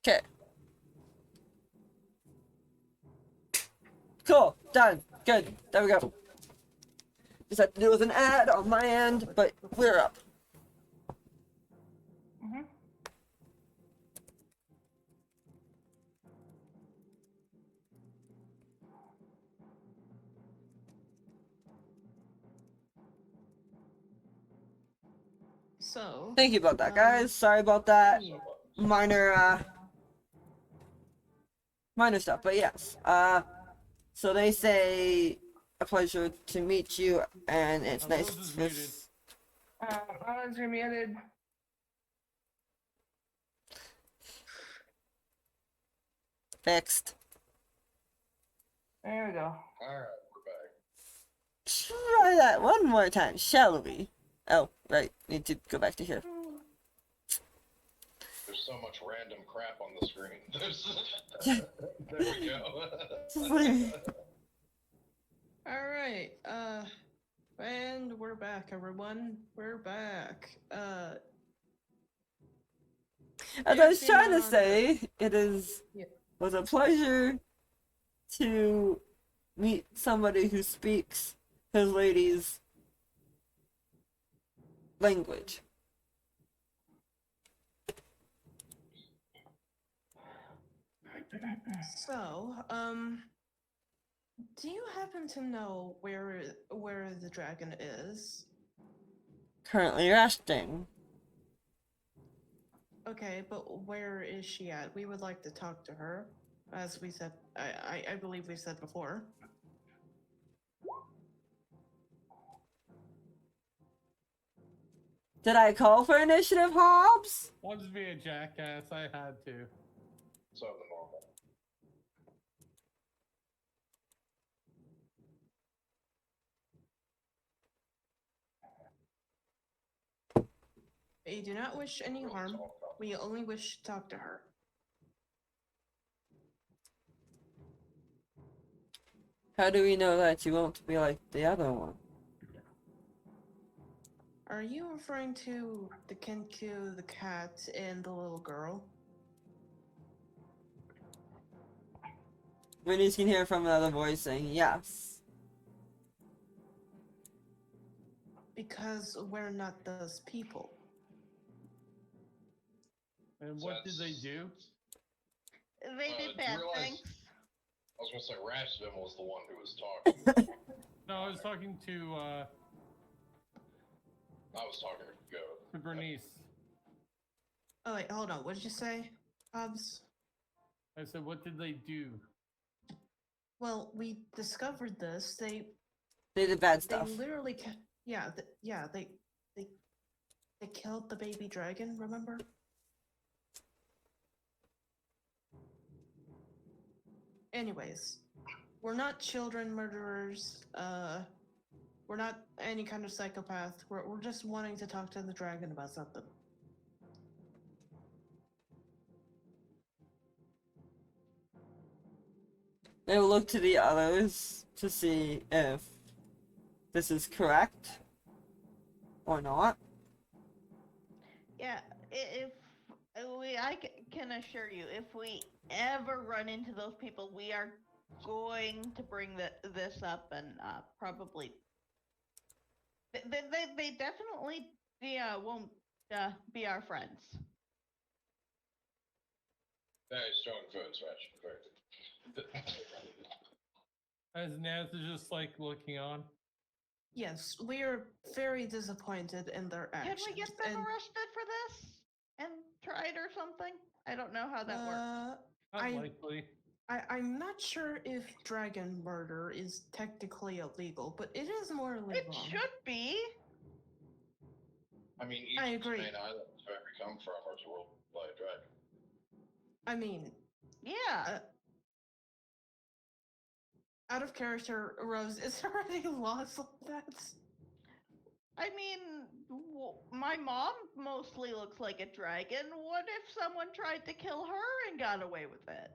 Okay. Cool. Done. Good. There we go. Just had to do with an ad on my end, but we're up. Mm-hmm. So, Thank you about that, guys. Sorry about that. yeah. Minor, minor stuff, but yes. So they say a pleasure to meet you, and it's nice Rose is to. muted. Oz, you're muted. Fixed. There we go. Alright, we're back. Try that one more time, shall we? Oh, right. Need to go back to here. There's so much random crap on the screen. There we go. Just leave me. Alright, and we're back, everyone. We're back. As I was Yeah, trying to on- say, it is Yeah. was a pleasure to meet somebody who speaks his lady's language. So, do you happen to know where the dragon is? Currently resting. Okay, but where is she at? We would like to talk to her, as we said. I believe we said before. Did I call for initiative, Hobbs? I'll just be a jackass. I had to. So the normal. We do not wish any harm. We only wish to talk to her. How do we know that you won't be like the other one? Are you referring to the Kenku, the cat, and the little girl? Vinny's can hear from another voice saying yes. Because we're not those people. And what did they do? They did bad things. I was gonna say Rashvin was the one who was talking. No, I was talking to I was talking to Go. Bernice. Oh wait, hold on. What did you say, Hobbs? I said, what did they do? Well, we discovered this. They did bad stuff. literally, they killed the baby dragon. Remember? Anyways, we're not children murderers. We're not any kind of psychopath. We're just wanting to talk to the dragon about something. They will look to the others to see if this is correct or not. Yeah, if can assure you, if we ever run into those people, we are going to bring this up and probably. They definitely won't be our friends. Very strong votes, Rash. Very good. As Naz is just like looking on. Yes, we are very disappointed in their actions. Can we get them arrested for this and tried or something? I don't know how that works. Unlikely. I'm not sure if dragon murder is technically illegal, but it is morally It wrong. should be. I mean, I each agree. main island where we come from is ruled by a dragon. I mean, Yeah. out of character, Rose, is there any laws like that? I mean, my mom mostly looks like a dragon. What if someone tried to kill her and got away with it?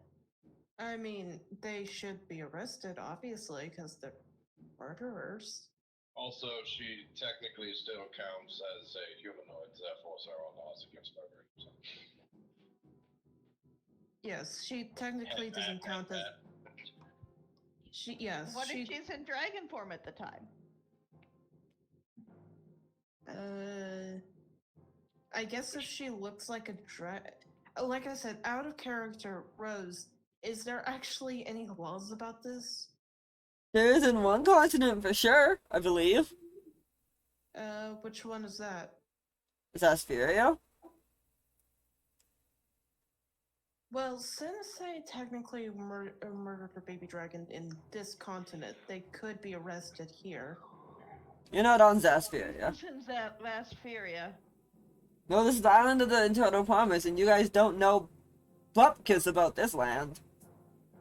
I mean, they should be arrested, obviously, because they're murderers. Also, she technically still counts as a humanoid, therefore there are laws against murder. So. Yes, she technically doesn't count as. What if she's in dragon form at the time? I guess if she looks like a like I said, out of character, Rose, is there actually any laws about this? There is in one continent for sure, I believe. Which one is that? Is that Asphyria? Well, since they technically murdered a baby dragon in this continent, they could be arrested here. You're not on Zasphyria. Since that Vasphyria. No, this is the island of the Eternal Promise, and you guys don't know bupkis about this land.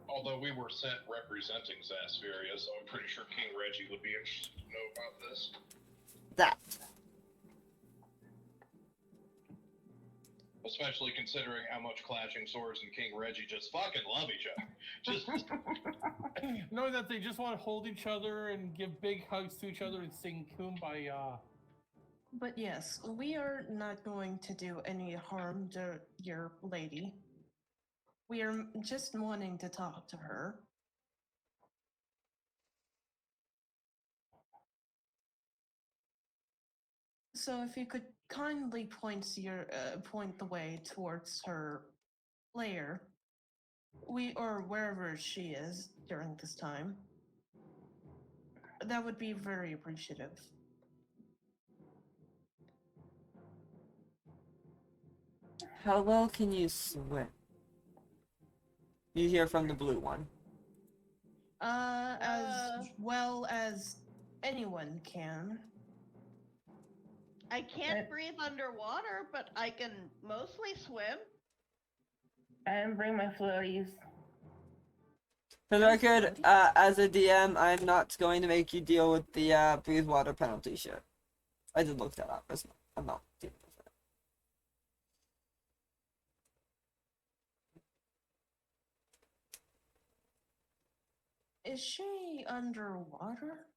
Although we were sent representing Zasphyria, so I'm pretty sure King Reggie would be interested to know about this. That. Especially considering how much Clashing Swords and King Reggie just fucking love each other. Just Knowing that they just want to hold each other and give big hugs to each other and sing Kumbaya. But yes, we are not going to do any harm to your lady. We are just wanting to talk to her. So if you could kindly point the way towards her lair, or wherever she is during this time, that would be very appreciative. How well can you swim? You hear from the blue one. As well as anyone can. I can't breathe underwater, but I can mostly swim. And bring my floaties. For the record, as a DM, I'm not going to make you deal with the breathe water penalty shit. I did look that up. I'm not dealing with it. Is she underwater?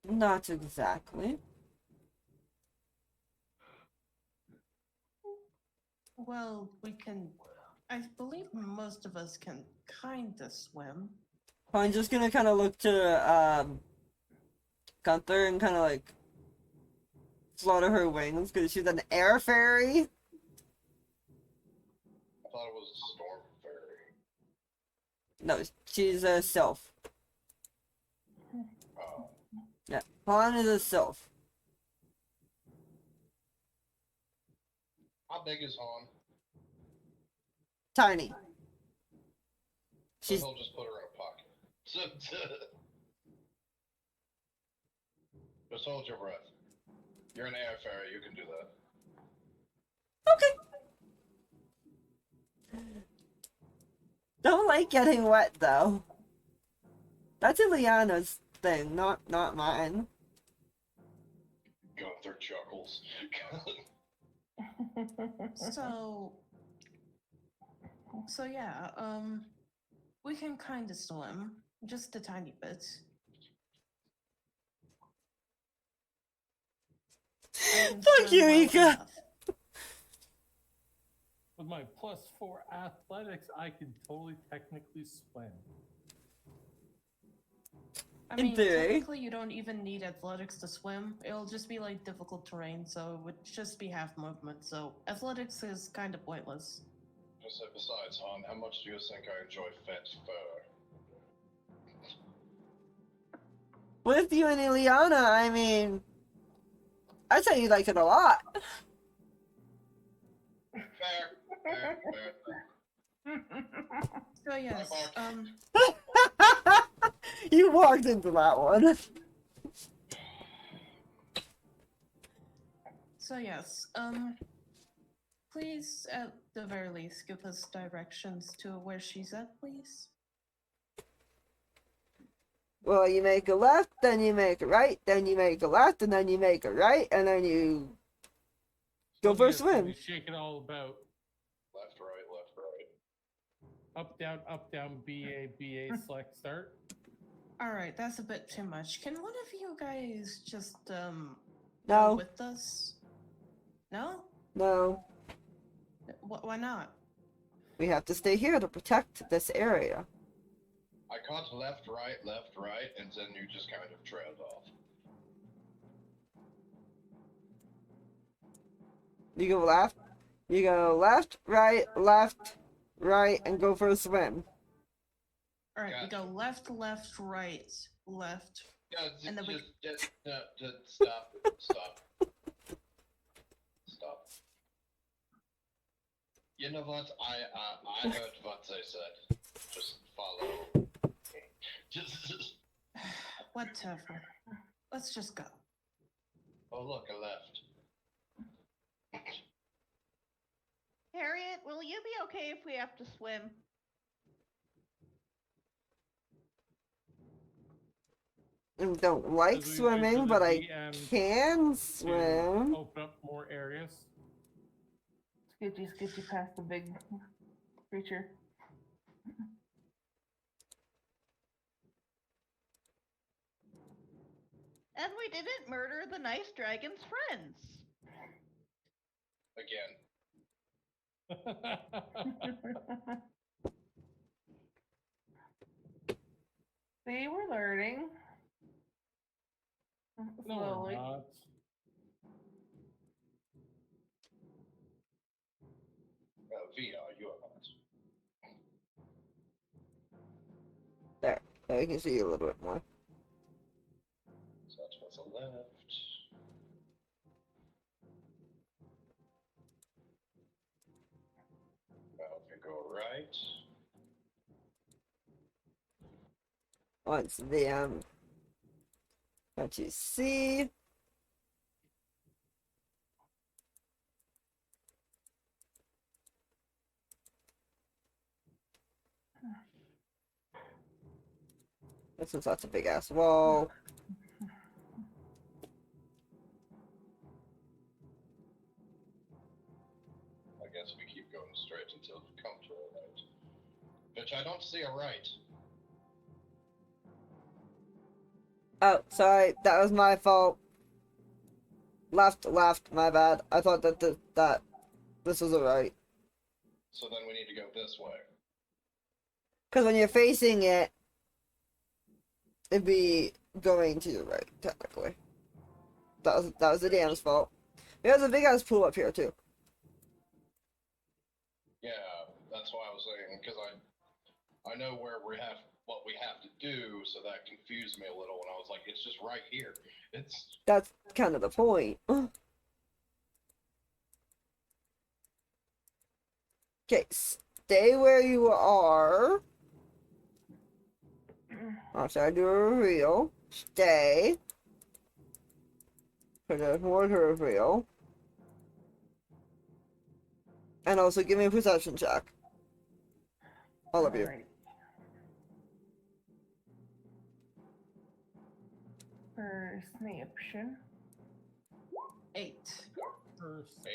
Not exactly. Well, I believe most of us can kinda swim. I'm just gonna kind of look to Gunther and kind of like flutter her wings because she's an air fairy. I thought it was a storm fairy. No, she's a sylph. Oh. Yeah, Han is a sylph. How big is Han? Tiny. So She's he'll just put her in a pocket. Just hold your breath. You're an air fairy, you can do that. okay. Don't like getting wet though. That's Ileana's thing, not mine. Gunther chuckles. So yeah, we can kind of swim, just a tiny bit. Fuck you, Ika! With my +4 athletics, I can totally technically swim. I In mean, theory. technically you don't even need athletics to swim. It'll just be like difficult terrain, so it would just be half movement, so athletics is kind of pointless. Just say, besides, Han, how much do you think I enjoy fat fur? With you and Ileana, I mean, I'd say you like it a lot. Fair. So yes, You walked into that one. So yes, please, at the very least, give us directions to where she's at, please. Well, you make a left, then you make a right, then you make a left, and then you make a right, and then you go for a swim. Shake it all about. Left, right. Up, down, BA, select, start. Alright, that's a bit too much. Can one of you guys just, go No, with us? No? no. Why not? We have to stay here to protect this area. I caught left, right, and then you just kind of trailed off. You go left, right, and go for a swim. All right, we Gotcha. go left, right, left. Yeah, And then we- stop. You know what? I heard what they said. Just follow. Just. Whatever. Let's just go. Oh look, I left. Harriet, will you be okay if we have to swim? I don't like As we wait for swimming, the but I DM can to swim. Open up more areas. Scooty past the big creature. And we didn't murder the nice dragon's friends. Again. See, we're learning. No, Slowly. we're not. Via, you are not. There, I can see you a little bit more. So that's what's on left. Now we go right. Once what you see. This is such a big ass wall. I guess we keep going straight until we come to a right. Which I don't see a right. Oh, sorry, that was my fault. Left, my bad. I thought that this was alright. So then we need to go this way. Because when you're facing it, it'd be going to your right, technically. That was the DM's fault. There's a big ass pool up here too. Yeah, that's why I was saying, because I know where what we have to do, so that confused me a little when I was like, it's just right here. That's kind of the point. Okay, stay where you are. After I do a reveal, stay. For the more to reveal. And also give me a perception check. All of you. Alright. Perception. 8. First. 8.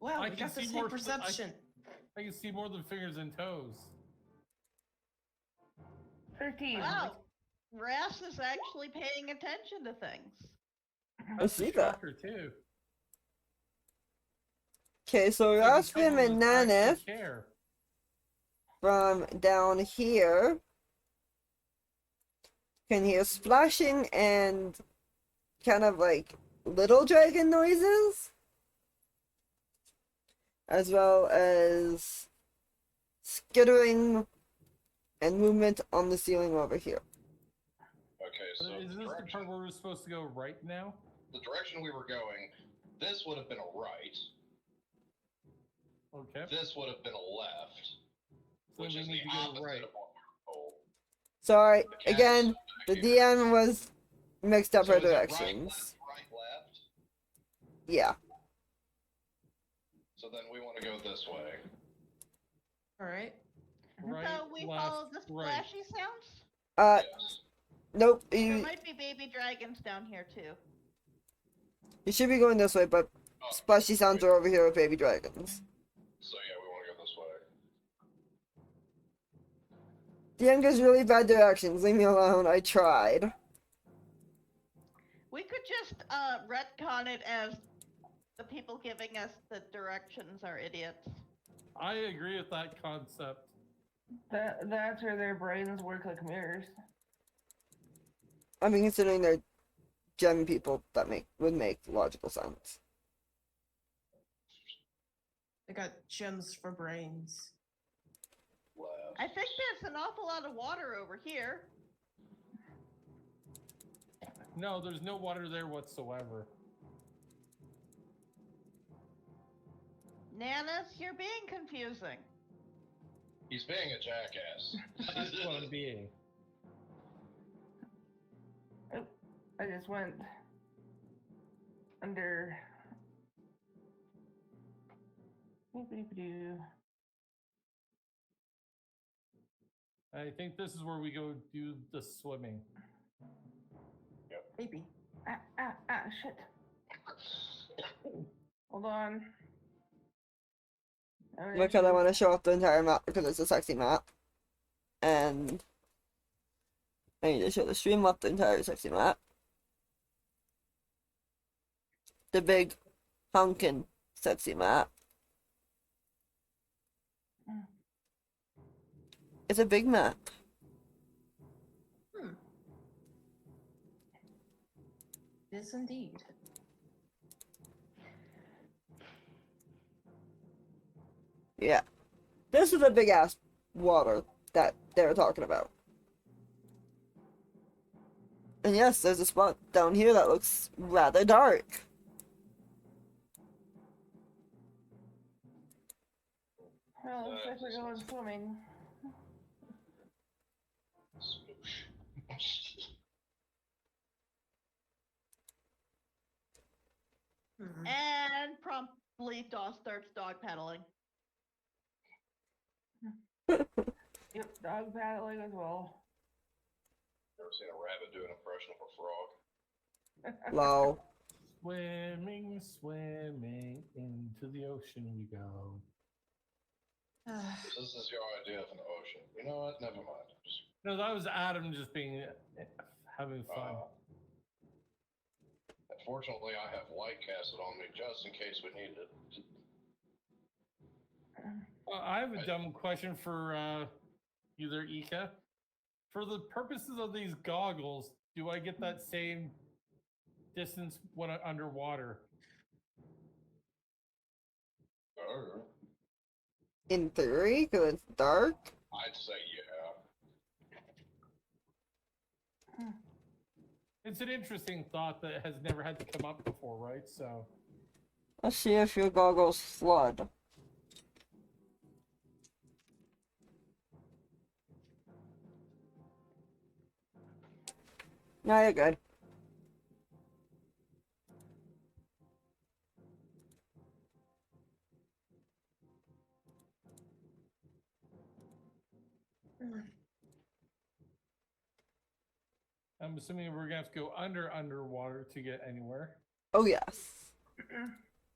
Wow, I we can got the see same more- perception. I can see more than fingers and toes. 13. Wow. Ras is actually paying attention to things. That's see a that. shocker too. Okay, so It's like Rasvim and someone actually Nanith care. from down here can hear splashing and kind of like little dragon noises, as well as skittering and movement on the ceiling over here. Okay, so Is this the part where we're supposed to go right now? the direction we were going, this would have been a right. Okay. This would have been a left, So which we is the need to go opposite right. of what we're told. Sorry, The cat again, is the back here. DM was mixed up So our is it directions. right, left? Yeah. So then we want to go this way. Alright. Right, So we left, follow the right. splashy sounds? Yes. Nope, There you might be baby dragons down here too. should be going this way, but Oh, splashy sounds are over here with baby dragons. so yeah, we want to go this way. DM gives really bad directions, leave me alone, I tried. We could just retcon it as the people giving us the directions are idiots. I agree with that concept. That's where their brains work like mirrors. I mean, considering they're gem people, that would make logical sense. They got gems for brains. Left. I think there's an awful lot of water over here. No, there's no water there whatsoever. Nanas, you're being confusing. He's being a jackass. That's what I'm being. I just went under. Boop-a-doop-a-doo. I think this is where we go do the swimming. Maybe. Shit. Hold on. Because I want to show off the entire map because it's a sexy map. And I need to show the stream up the entire sexy map. The big honkin' sexy map. It's a big map. Yes, indeed. Yeah. This is a big ass water that they were talking about. And yes, there's a spot down here that looks rather dark. Well, looks like we're going swimming. Hmm. And promptly DOS starts dog paddling. Yep, dog paddling as well. Never seen a rabbit do an impression of a frog. Low. Swimming, swimming into the ocean we go. This is your idea of an ocean. You know what? Never mind. Just, No, that was Adam just being having fun. unfortunately, I have light casted on me just in case we need it. I have a dumb question for either Ika. For the purposes of these goggles, do I get that same distance when I'm underwater? Oh, In theory, because it's dark. I'd say yeah. It's an interesting thought that has never had to come up before, right? So, Let's see if your goggles flood. No, you're good. I'm assuming we're gonna have to go underwater to get anywhere. Oh, yes.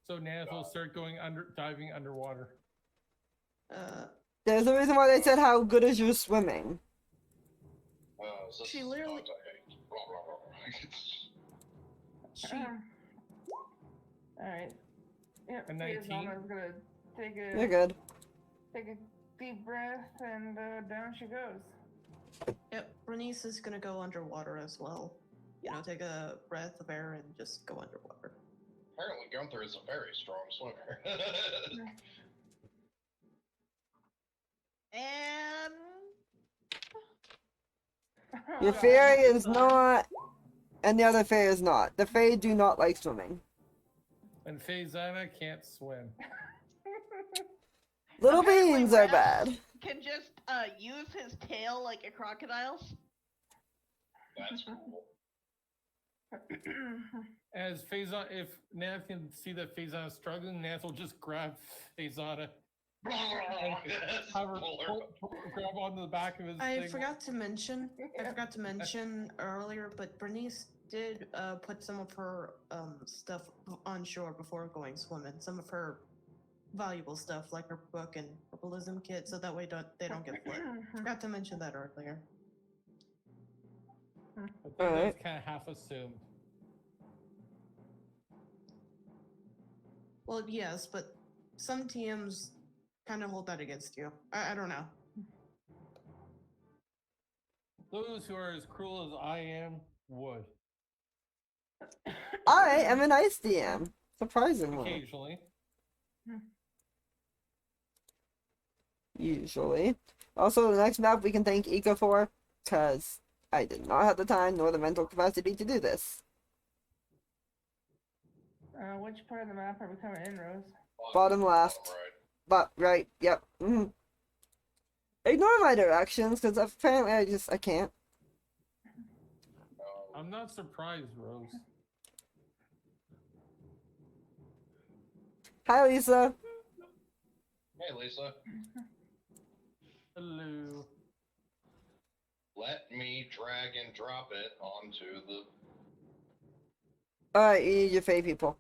So Nance will start going diving underwater. There's a reason why they said, how good is your swimming? So She this is literally- dogs I hate. Blah, blah, blah. She Alright. Yep, A 19? Fiona is gonna take You're a good. deep breath and down she goes. Yep, Bernice is gonna go underwater as well. You know, take a breath of air and just go underwater. Apparently, Gunther is a very strong swimmer. And Your fairy is not, and the other fairy is not. The fairy do not like swimming. And Faizana can't swim. Little Apparently beans are Raph bad. can just use his tail like a crocodile's. That's cool. As Faizana, if Nance can see that Faizana is struggling, Nance will just grab Faizana and have her grab onto the back of his I thing. forgot to mention earlier, but Bernice did put some of her stuff on shore before going swimming. Some of her valuable stuff, like her book and herbalism kit, so that way they don't get flooded. Forgot to mention that earlier. I think Alright. that's kind of half assumed. Well, yes, but some TMs kind of hold that against you. I don't know. Those who are as cruel as I am would. I am an ice DM, surprisingly. Occasionally. Usually. Also, the next map we can thank Ika for, because I did not have the time nor the mental capacity to do this. Which part of the map are we coming in, Rose? Bottom left. right. But, right, yep. Ignore my directions, because apparently I can't. I'm not surprised, Rose. Hi, Lisa. Hey, Lisa. Hello. Let me drag and drop it onto the. Alright, you need your Fae people.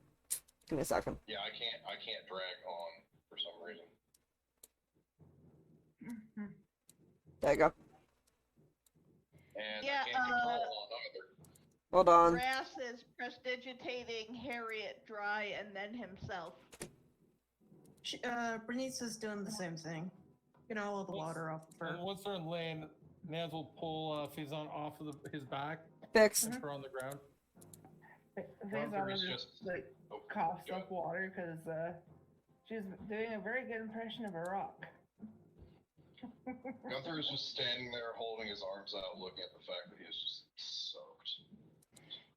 Give me a second. Yeah, I can't drag on for some reason. There you go. And Yeah, I can't control on either. Hold on. Brass is prestidigitating Harriet dry and then himself. Bernice is doing the same thing. Get all the water off of her. And once they're in land, Naz will pull Fizan off of his back Fixed. and put her on the ground. Faison Gunther is just just. like Oh, coughs go up water because she's doing a very good impression of a rock. Gunther is just standing there holding his arms out, looking at the fact that he is just soaked.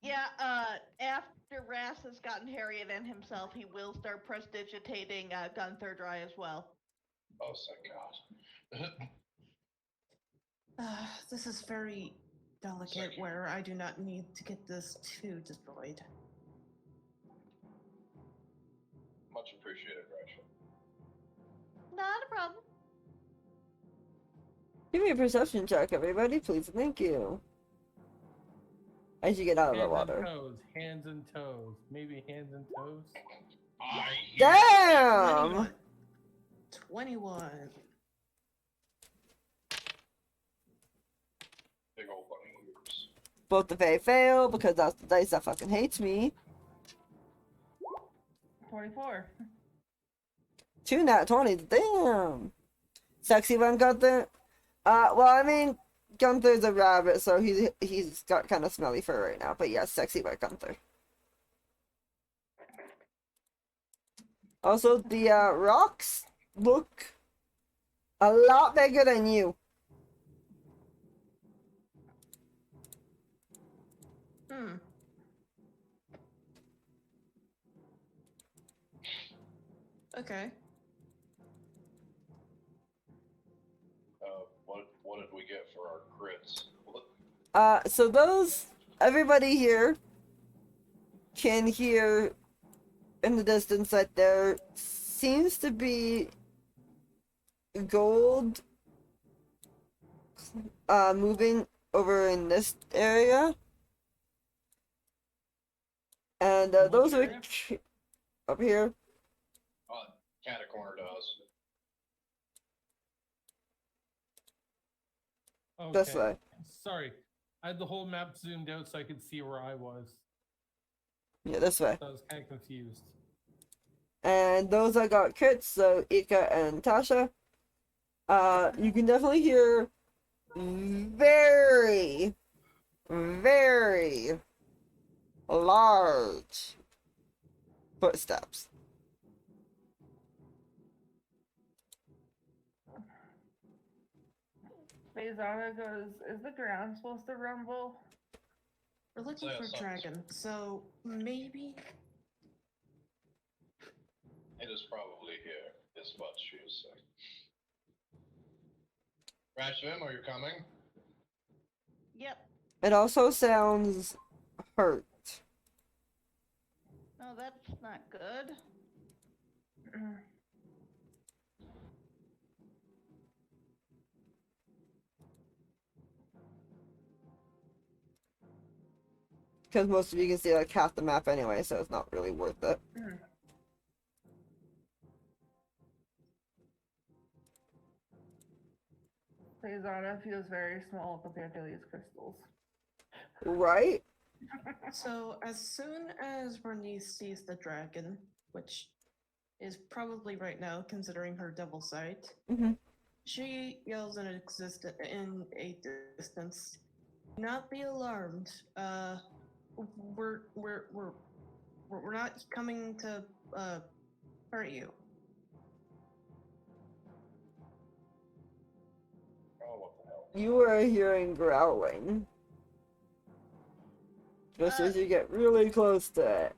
Yeah, after Ras has gotten Harriet and himself, he will start prestidigitating Gunther dry as well. Oh, thank God. This is very delicate, Second. where I do not need to get this too destroyed. Much appreciated, Rachel. Not a problem. Give me a perception check, everybody, please. Thank you. As you get out of the Hands water. and toes. Hands and toes. Maybe hands and toes. I hear Damn! 21. big old bunny ears. Both the Fae fail because that's the dice that fucking hates me. 24. 2 nat 20s, damn! Sexy one, Gunther? Well, I mean, Gunther's a rabbit, so he's got kind of smelly fur right now. But yes, sexy wet Gunther. Also, the rocks look a lot bigger than you. Okay. What did we get for our crits? So those, everybody here can hear in the distance that there seems to be gold moving over in this area. And Which those are area? up here. Catacorner does. Okay. This way. Sorry. I had the whole map zoomed out so I could see where I was. Yeah, this way. So I was kind of confused. And those that got crits, so Ika and Tasha. You can definitely hear very, very large footsteps. Faisana goes, is the ground supposed to rumble? We're looking Yeah, for sounds- dragon, so maybe. It is probably here, is what she was saying. Rashim, are you coming? Yep. It also sounds hurt. No, that's not good. Because most of you can see like half the map anyway, so it's not really worth it. Faisana feels very small compared to these crystals. Right? So as soon as Bernice sees the dragon, which is probably right now, considering her double sight. Mhm. She yells in a distance. "Do not be alarmed. We're not coming to hurt you." Oh, what the hell? You are hearing growling. Just as you get really close to it.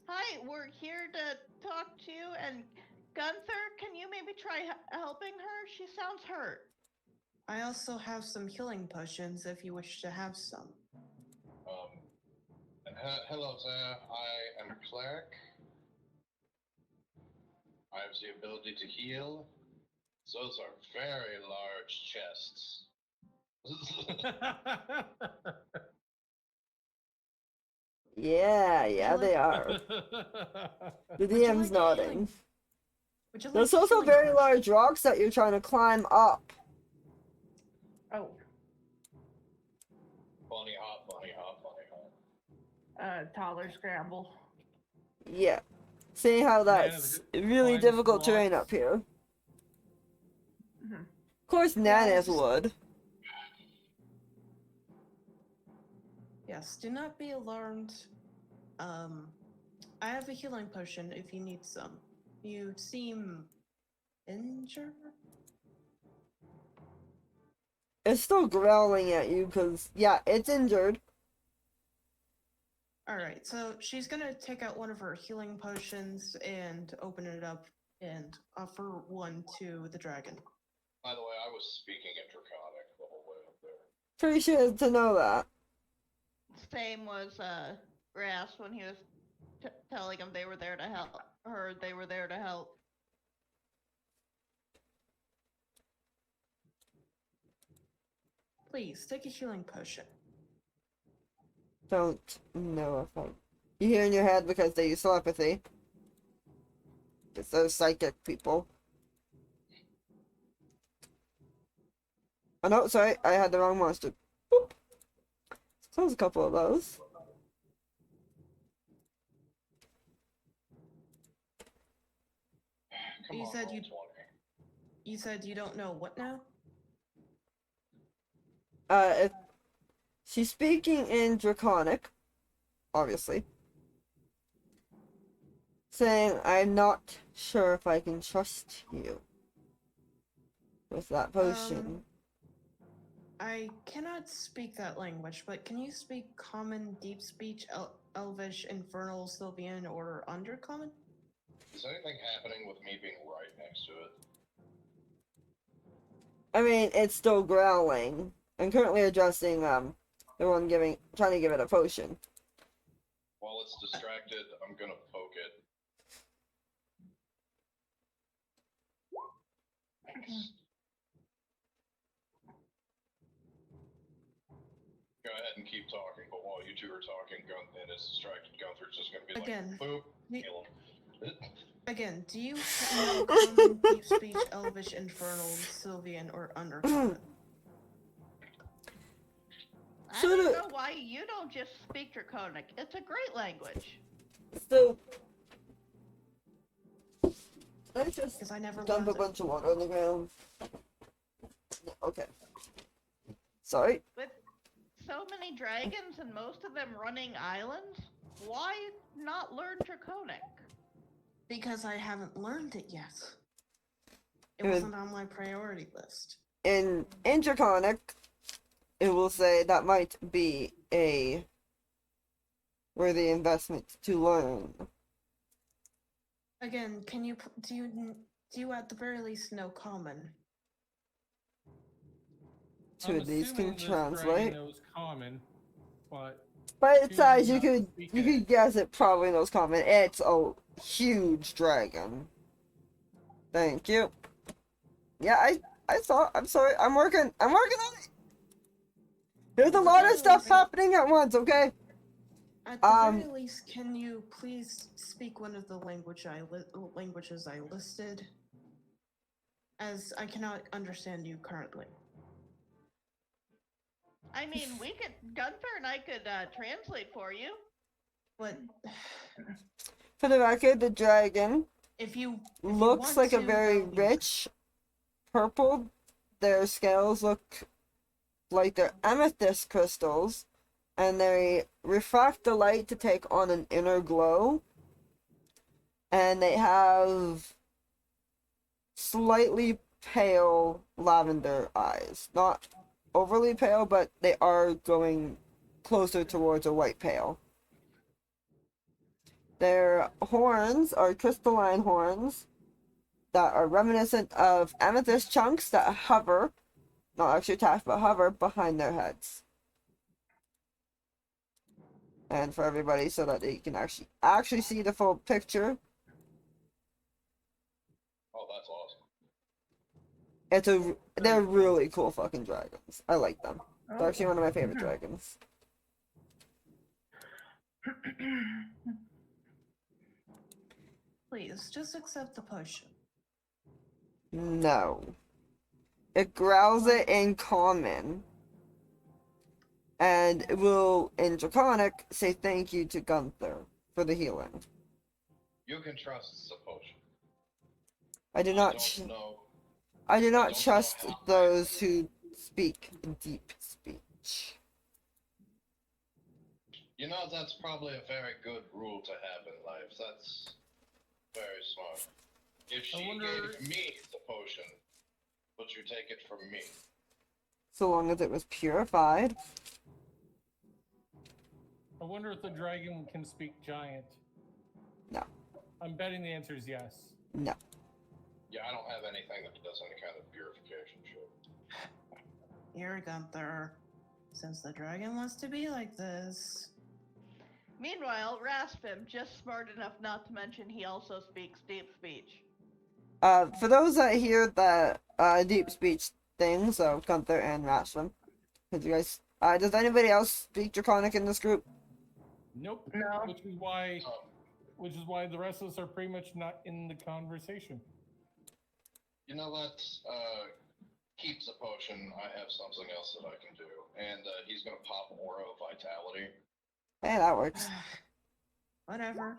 Hi, we're here to talk to you. And Gunther, can you maybe try helping her? She sounds hurt. I also have some healing potions if you wish to have some. Hello there. I am a cleric. I have the ability to heal. Those are very large chests. Yeah, they are. The Would you DM's like nodding. healing? Would you like There's also healing very potion? large rocks that you're trying to climb up. Oh, Bunny hop, bunny hop, bunny hop. taller scramble. Yeah. Seeing how that's really climbs difficult terrain rocks. up here. Mhm. Of course, Yeah, Nanas just- would. Yes, do not be alarmed. I have a healing potion if you need some. You seem injured? It's still growling at you because, yeah, it's injured. Alright, so she's gonna take out one of her healing potions and open it up and offer one to the dragon. By the way, I was speaking in Draconic the whole way up there. Pretty sure to know that. Same was Ras when he was telling him they were there to help. Or they were there to help. Please, take a healing potion. Don't know if I... You hear in your head because they use telepathy. It's those psychic people. Oh no, sorry, I had the wrong monster. Boop. So there's a couple of those. Come You on, said roll you- 20. You said you don't know what now? If she's speaking in Draconic, obviously. Saying, I'm not sure if I can trust you with that potion. I cannot speak that language, but can you speak Common, Deep Speech, Elvish, Infernal, Sylvian, or Undercommon? Is anything happening with me being right next to it? I mean, it's still growling. I'm currently addressing, the one trying to give it a potion. While it's distracted, I'm gonna poke it. Go ahead and keep talking, but while you two are talking, and it's distracted, Gunther's just gonna be Again, like, boop, you- heal him. Again, do you know Common, Deep Speech, Elvish, Infernal, Sylvian, or Undercommon? I So don't do- know why you don't just speak Draconic. It's a great language. So, I just Because I never dump learned a it. bunch of water on the ground. Okay. Sorry. With so many dragons and most of them running islands, why not learn Draconic? Because I haven't learned it yet. It Good. wasn't on my priority list. In Draconic, it will say that might be a worthy investment to learn. Again, do you at the very least know Common? Two of these can assuming this translate. dragon knows common, but By its Two size, do you not could speak you it. could guess it probably knows common. It's a huge dragon. Thank you. Yeah, I saw. I'm sorry. I'm working on it. There's a lot of stuff happening at once. Okay. At the very least, can you please speak one of the languages I listed? As I cannot understand you currently. I mean, Gunther and I could translate for you. But For the record, the dragon If you looks want like a to, very though, you- rich purple. Their scales look like they're amethyst crystals, and they refract the light to take on an inner glow. And they have slightly pale lavender eyes. Not overly pale, but they are going closer towards a white pale. Their horns are crystalline horns that are reminiscent of amethyst chunks that hover, not actually attached, but hover behind their heads. And for everybody, so that they can actually see the full picture, Oh, that's awesome. they're really cool fucking dragons. I like them. They're Oh. actually one of my favorite dragons. please just accept the potion. No. It growls it in common. And it will, in Draconic, say thank you to Gunther for the healing. You can trust the potion. I do I not. don't know. I do I not don't trust know how those who speak deep speech. You know, that's probably a very good rule to have in life. That's very smart. If she wonder- gave me the potion, would you take it from me? So long as it was purified. I wonder if the dragon can speak giant. No. I'm betting the answer is yes. No. Yeah, I don't have anything that does any kind of purification shit. Here, Gunther. Since the dragon wants to be like this. Meanwhile, Raspim, just smart enough not to mention he also speaks deep speech. For those that hear the deep speech things of Gunther and Rashlam, could you guys? Does anybody else speak Draconic in this group? Nope. No. Which is why the rest of us are pretty much not in the conversation. You know what? Keeps the potion. I have something else that I can do. And he's going to pop Aura of Vitality. Hey, that works. Whatever.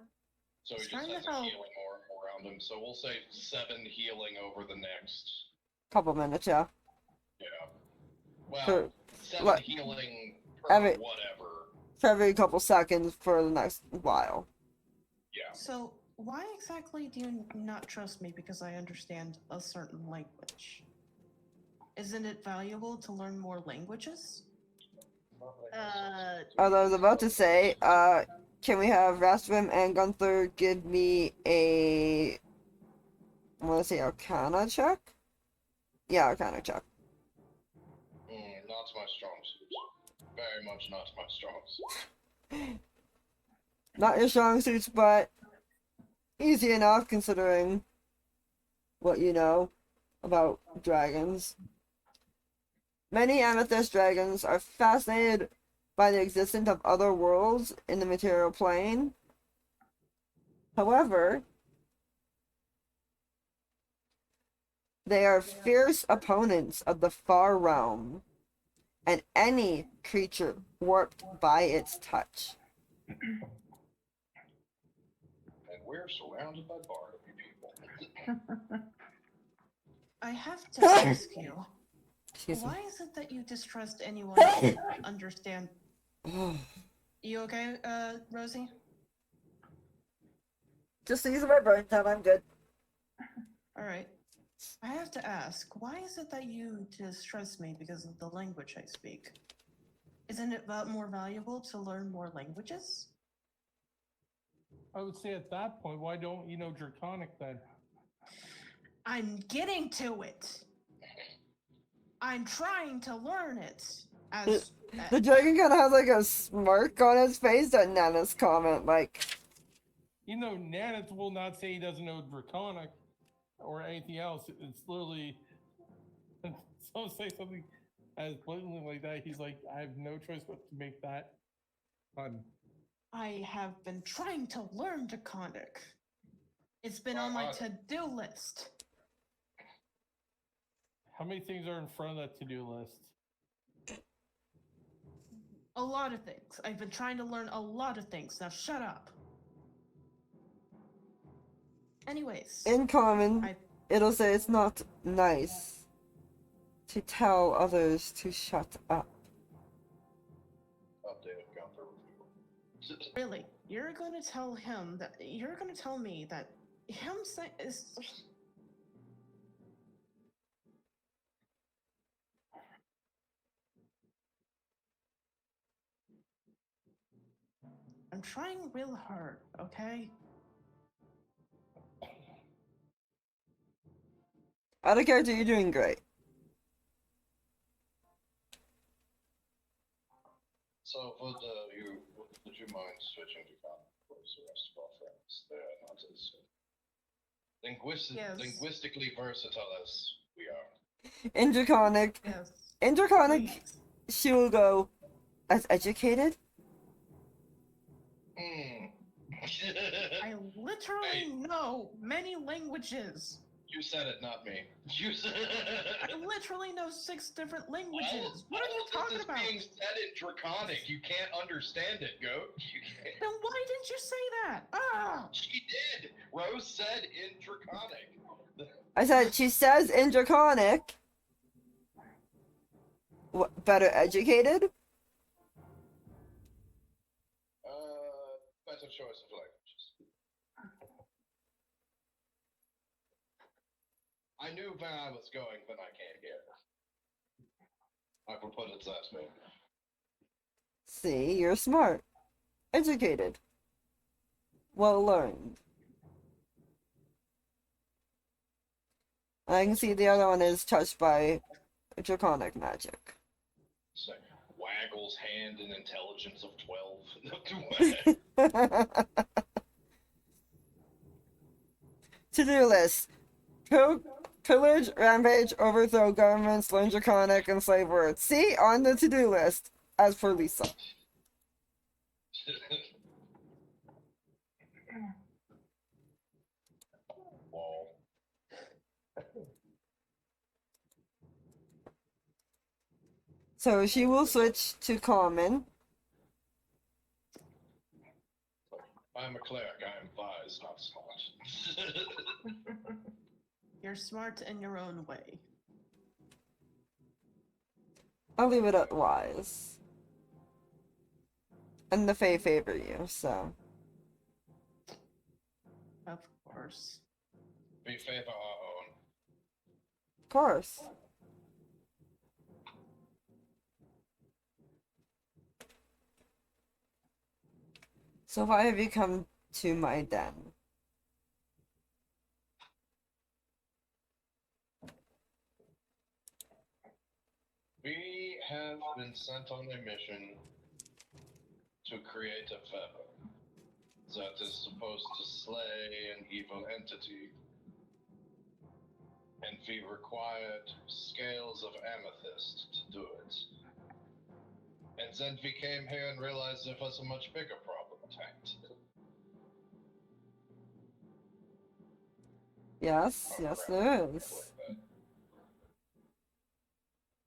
So he It's just trying to has a help. healing aura around him. So we'll say 7 healing over the next. Couple minutes, yeah. Yeah. Well, For 7 what- healing per every- whatever. For every couple seconds for the next while. Yeah. So, why exactly do you not trust me because I understand a certain language? Isn't it valuable to learn more languages? As I was about to say, can we have Rastrim and Gunther give me a, I want to say Arcana check? Yeah, Arcana check. Not my strong suit. Very much not my strong suit. Not your strong suits, but easy enough considering what you know about dragons. Many amethyst dragons are fascinated by the existence of other worlds in the material plane. However, they are fierce opponents of the far realm and any creature warped by its touch. And we're surrounded by Barnaby people. I have to ask you, Excuse me. why is it that you distrust anyone who understand? You okay, Rosie? Just using my brain time, I'm good. All right. I have to ask, why is it that you distrust me because of the language I speak? Isn't it more valuable to learn more languages? I would say at that point, why don't you know Draconic then? I'm getting to it. I'm trying to learn it. As The dragon kind of has like a smirk on his face at Nana's comment, like, You know, Nanith will not say he doesn't know Draconic or anything else. It's literally, someone say something as blatantly like that, he's like, I have no choice but to make that fun. I have been trying to learn Draconic. It's been on my to-do list. How many things are in front of that to-do list? A lot of things. I've been trying to learn a lot of things. Now shut up. Anyways, In common, I it'll say it's not nice to tell others to shut up. Update of Gunther review. really, you're gonna tell him that you're gonna tell me that him saying is. I'm trying real hard, okay? Out of character, you're doing great. So, would you mind switching to comic books? The rest of our friends, they are not as Yes. linguistically versatile as we are. In Draconic, Yes. in Draconic, Please. she will go as educated. I literally Hey. know many languages. You said it, not me. You said I literally know 6 different languages. All What are you of talking this about? is being said in Draconic. You can't understand it, Goat. You can't. Then why didn't you say that? Ah! She did. Rose said in Draconic. I said she says in Draconic. What, better educated? Better choice of languages. I knew where I was going when I came here. I will put it that way. See, you're smart. Educated. Well learned. And I can see the other one is touched by Draconic magic. So, Waggle's hand in intelligence of 12. To-do list. Pillage, rampage, overthrow governments, learn Draconic, and slave words. See, on the to-do list, as per Lisa. Wall. So she will switch to common. I'm a cleric. I am wise, not smart. You're smart in your own way. I'll leave it at wise. And the Fae favor you, so. Of course. We favor our own. Of course. So why have you come to my den? We have been sent on a mission to create a feather that is supposed to slay an evil entity. And we required scales of amethyst to do it. And then we came here and realized there was a much bigger problem at hand. Yes, yes there is.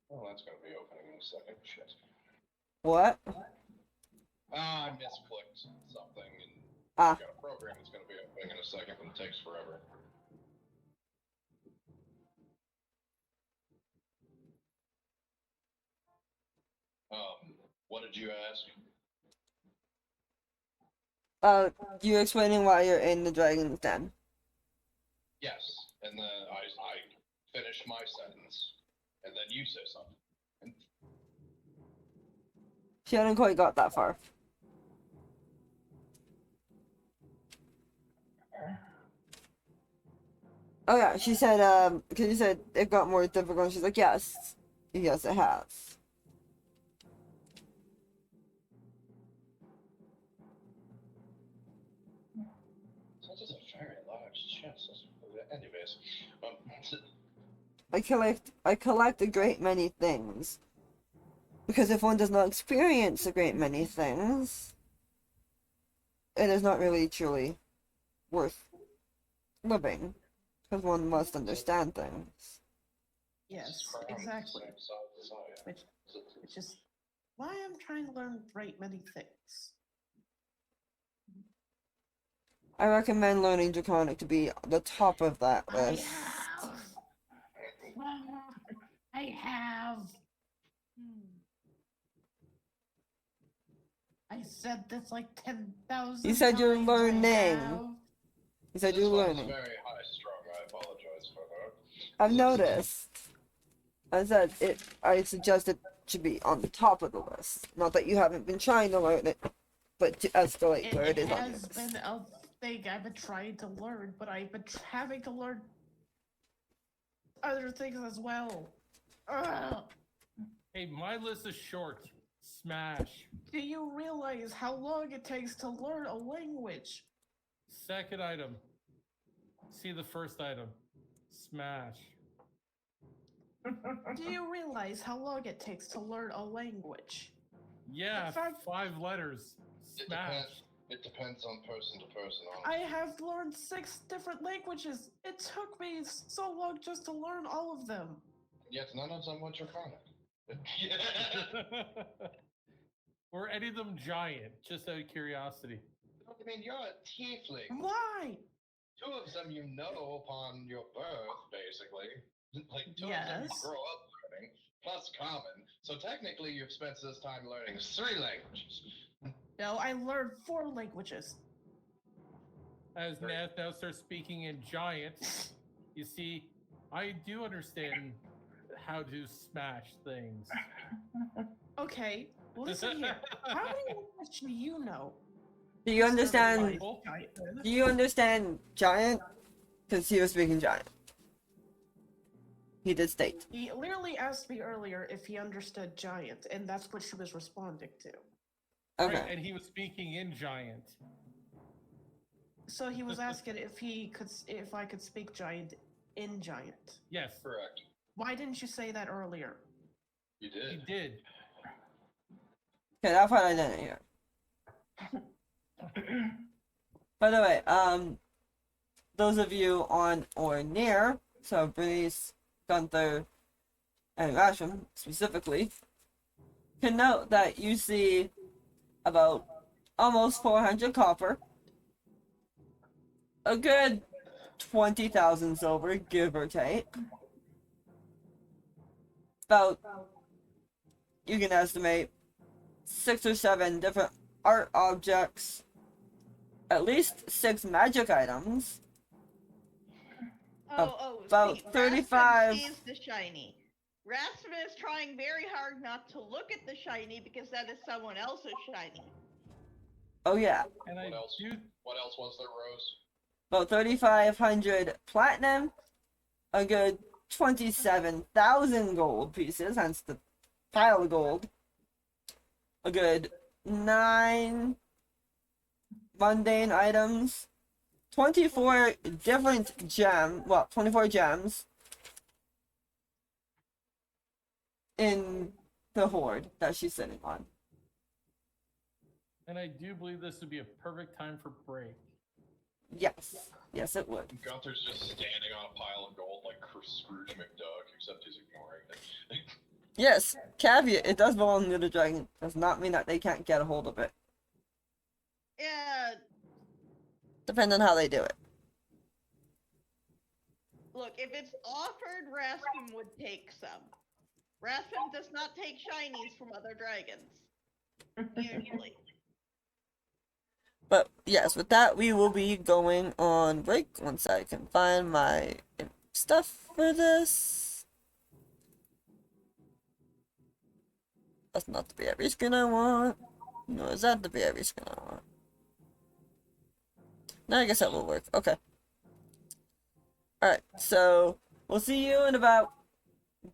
Oh, that's gonna be opening in a second. Shit. What? I misclicked something and Ah. got a program that's gonna be opening in a second, but it takes forever. What did you ask? You're explaining why you're in the dragon's den. Yes, and then I finish my sentence, and then you say something. And She hadn't quite got that far. Oh yeah, she said, because you said it got more difficult, and she's like, yes. Yes, it has. that is a very large chest. Anyways, I collect a great many things. Because if one does not experience a great many things, it is not really truly worth living. Because one must understand things. Yes, exactly. Which is why I'm trying to learn great many things. I recommend learning Draconic to be the top of that I list. have. I have. I said this like 10,000 You said you're times, I learning. have. You said This you're one's learning. very high strung. I apologize for her. I've noticed. I said it. I suggest it should be on the top of the list. Not that you haven't been trying to learn it, but to escalate where it is on your has list. been a thing I've been trying to learn, but I've been having to learn other things as well. Ugh. Hey, my list is short. Smash. Do you realize how long it takes to learn a language? Second item. See the first item. Smash. Do you realize how long it takes to learn a language? Yeah, In fact- 5 letters. Smash. It depends on person to person. I Honestly. have learned 6 different languages. It took me so long just to learn all of them. Yet none of them were Draconic. Were any of them giant? Just out of curiosity. I mean, you're a tiefling. Why? 2 of them you know upon your birth, basically. Like 2 of them you Yes. grow up learning, plus common. So technically, you've spent this time learning 3 languages. No, I learned 4 languages. As Nath now starts speaking in giant, you see, I do understand how to smash things. Okay, listen here. How many languages do you know? Do you understand? Bible? Do you understand giant? Because he was speaking giant. He did state. He literally asked me earlier if he understood giant, and that's what she was responding to. Okay. Right, and he was speaking in giant. So he was asking if I could speak giant in giant. Yes, Correct. Why didn't you say that earlier? You he did. did. Okay, that part I didn't hear. By the way, those of you on or near, so Bernice, Gunther, and Rasham specifically, can note that you see about almost 400 copper, a good 20,000 silver, give or take. About, you can estimate, 6 or 7 different art objects, at least 6 magic items. About see, 35. Rasmus sees the shiny. Rasmus is trying very hard not to look at the shiny because that is someone else's shiny. Oh yeah, And I What else? do. What else was there, Rose? about 3,500 platinum, a good 27,000 gold pieces, hence the pile of gold, a good 9 mundane items, 24 different 24 gems in the hoard that she's sitting on. And I do believe this would be a perfect time for break. Yes, yes it would. Gunther's just standing on a pile of gold like Scrooge McDuck, except he's ignoring it. Yes, caveat, it does belong to the dragon. Does not mean that they can't get a hold of it. Yeah, Depends on how they do it. look, if it's offered, Rasmus would take some. Rasmus does not take shinies from other dragons. Usually. But yes, with that, we will be going on break once I can find my stuff for this. That's not the berry skin I want. No, is that the berry skin I want? No, I guess that will work. Okay. Alright, so we'll see you in about,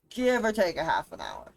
give or take, a half an hour.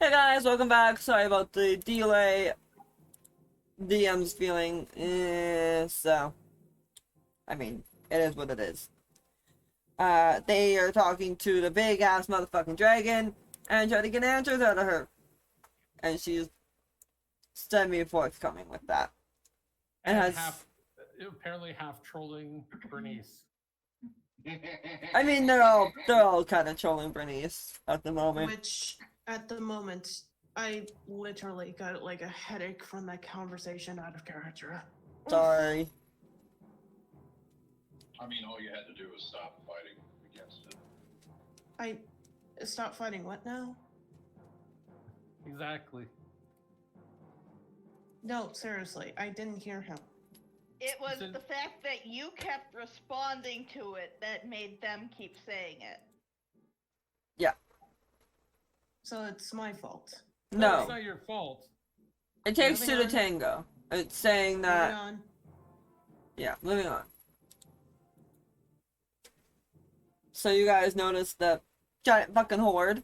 Hey guys, welcome back. Sorry about the delay. DM's feeling, so, I mean, it is what it is. They are talking to the big ass motherfucking dragon and try to get answers out of her. And she's semi-forthcoming with that. And has- apparently half trolling Bernice. I mean, they're all kind of trolling Bernice at the moment. Which, at the moment, I literally got like a headache from that conversation out of character. Sorry. I mean, all you had to do was stop fighting against it. I stopped fighting what now? Exactly. No, seriously, I didn't hear him. It was So- the fact that you kept responding to it that made them keep saying it. So it's my fault. It's No, not your fault. it takes two Moving to on. tango. It's saying Moving that, on. yeah, moving on. So you guys noticed the giant fucking horde.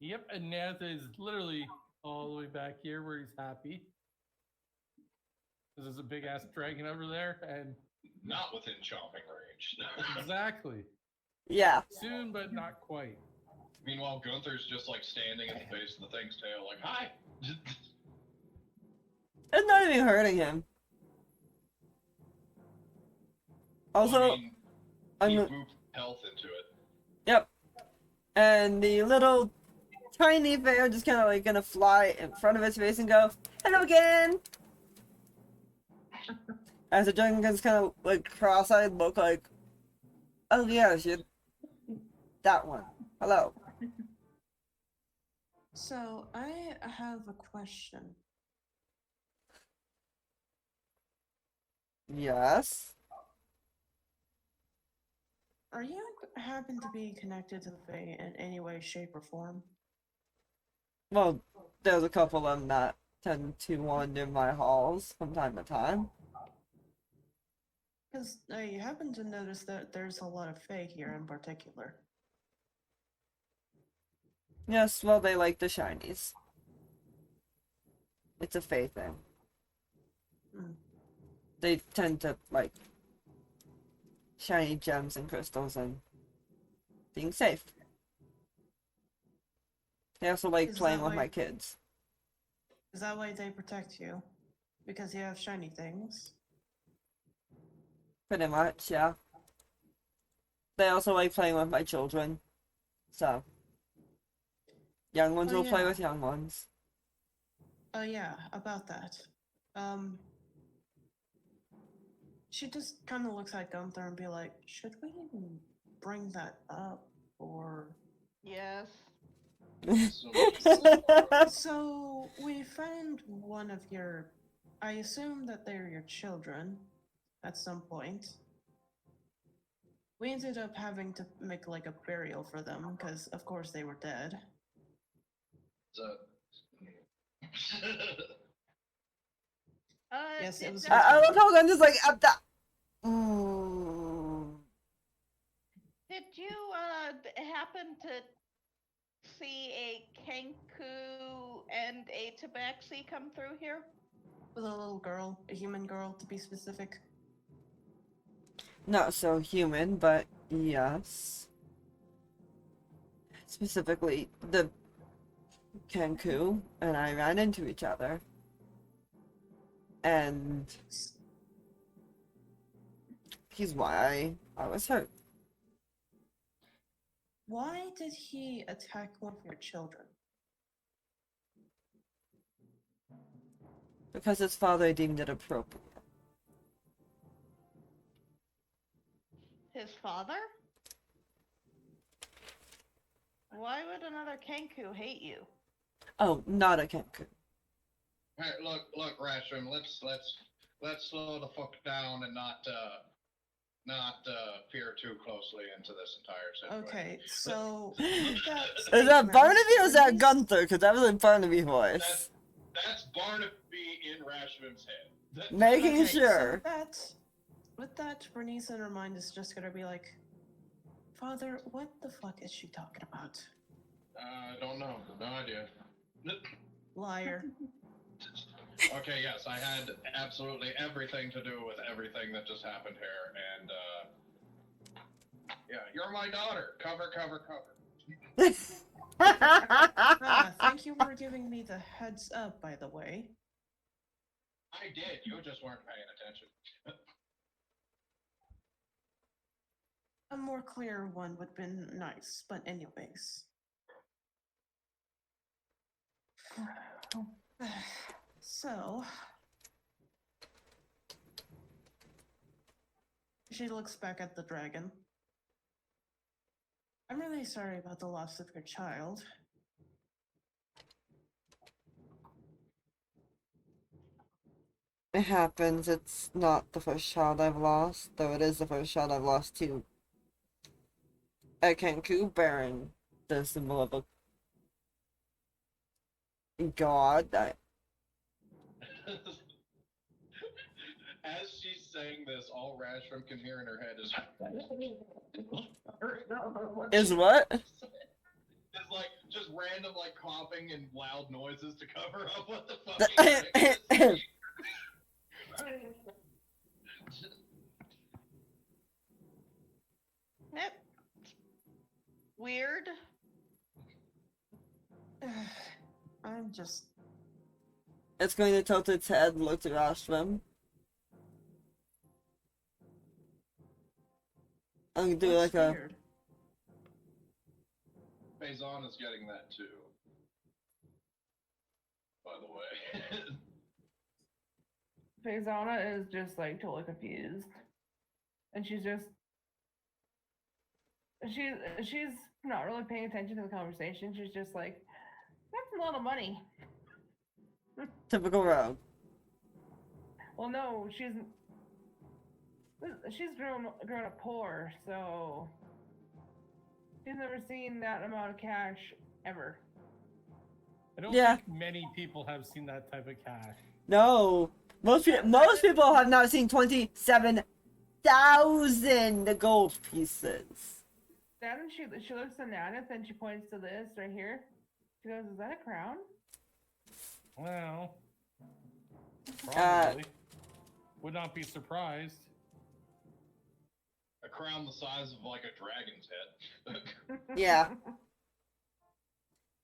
Yep, and Nath is literally all the way back here where he's happy. There's a big ass dragon over there, and Not within chomping range. exactly. Yeah. Soon, but not quite. Meanwhile, Gunther's just like standing at the base of the thing's tail, like, hi! It's not even hurting him. Also, Well, I mean, he I'm booped health into it. yep. And the little tiny bear just kind of like gonna fly in front of its face and go, "Hello again." As the dragon gets kind of like cross-eyed look like, "Oh yes, you that one. Hello." So I have a question. Yes. Are you happen to be connected to the Fae in any way, shape, or form? Well, there's a couple of them that tend to wander my halls from time to time. Because I happen to notice that there's a lot of Fae here in particular. Yes, well, they like the shinies. It's a fae thing. Hmm. They tend to like shiny gems and crystals and being safe. They also like Is playing that with why- my kids. Is that why they protect you? Because you have shiny things? Pretty much, yeah. They also like playing with my children. So, young ones Oh, will play yeah. with young ones. Oh yeah, about that. She just kind of looks at Gunther and be like, should we even bring that up? Or... Yes. So, we found one of your... I assume that they're your children at some point. We ended up having to make like a burial for them, because of course they were dead. So... Yes, it did was- the- I love how I'm just like, up that. Mm. Did you happen to see a Kenku and a Tabaxi come through here? With a little girl, a human girl to be specific. Not so human, but yes. Specifically, the Kenku and I ran into each other. And he's why I was hurt. Why did he attack one of your children? Because his father deemed it appropriate. His father? Why would another Kenku hate you? Oh, not a Kenku. Hey, look, Rashram, let's slow the fuck down and not peer too closely into this entire situation. Okay, so... Is that Barnaby or is that Gunther? Because that was a Barnaby voice. That's Barnaby in Rashram's head. Making Okay, sure. So with that, Bernice in her mind is just gonna be like, Father, what the fuck is she talking about? I don't know. No idea. Liar. Okay, yes, I had absolutely everything to do with everything that just happened here, and yeah, you're my daughter. Cover, cover, cover. Thank you for giving me the heads up, by the way. I did. You just weren't paying attention. A more clear one would have been nice, but anyways. So, she looks back at the dragon. I'm really sorry about the loss of your child. It happens. It's not the first child I've lost, though it is the first child I've lost to a Kenku bearing the symbol of a god. As she's saying this, all Rashram can hear in her head is Is what? It's like just random like coughing and loud noises to cover up what the fuck. Yep. Weird. I'm just. It's going to tilt its head and look to Rashram. I'm gonna do What's like a. weird? Faison is getting that too. By the way. Faisana is just like totally confused, and she's not really paying attention to the conversation. She's just like, "That's a lot of money." Typical rogue. Well, no, she's grown up poor, so she's never seen that amount of cash ever. I don't Yeah. think many people have seen that type of cash. No. Most people have not seen 27,000 gold pieces. Then she looks at Nanith and she points to this right here. She goes, "Is that a crown?" Well, probably. Would not be surprised. A crown the size of like a dragon's head. Yeah.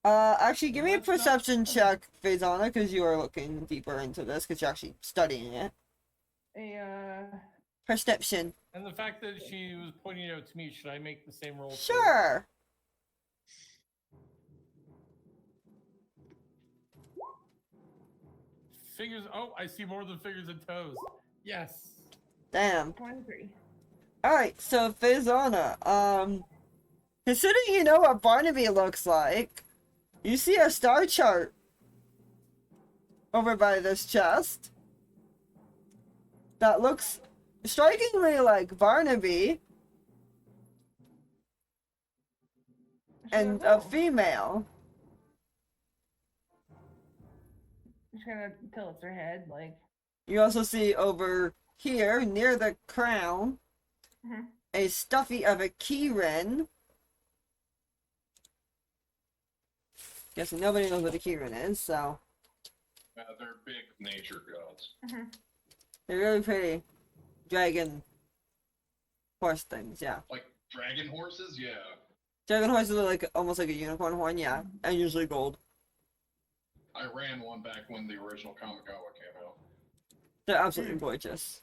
Actually, give me a perception check, Faisana, because you are looking deeper into this, because you're actually studying it. Perception. And the fact that she was pointing it out to me, should I make the same roll? too? Sure. Figures. Oh, I see more than figures and toes. Yes. Damn. 23. Alright, so Faisana, considering you know what Barnaby looks like, you see a star chart over by this chest that looks strikingly like Barnaby and a female. She kind of tilts her head, like. You also see over here, near the crown, Mhm. a stuffy of a keyrin. Guessing nobody knows what a keyrin is, so They're big nature gods. they're really pretty dragon horse things, yeah. Like dragon horses, yeah. Dragon horses are like almost like a unicorn horn, yeah, and usually gold. I ran one back when the original Kamigawa came out. They're absolutely gorgeous.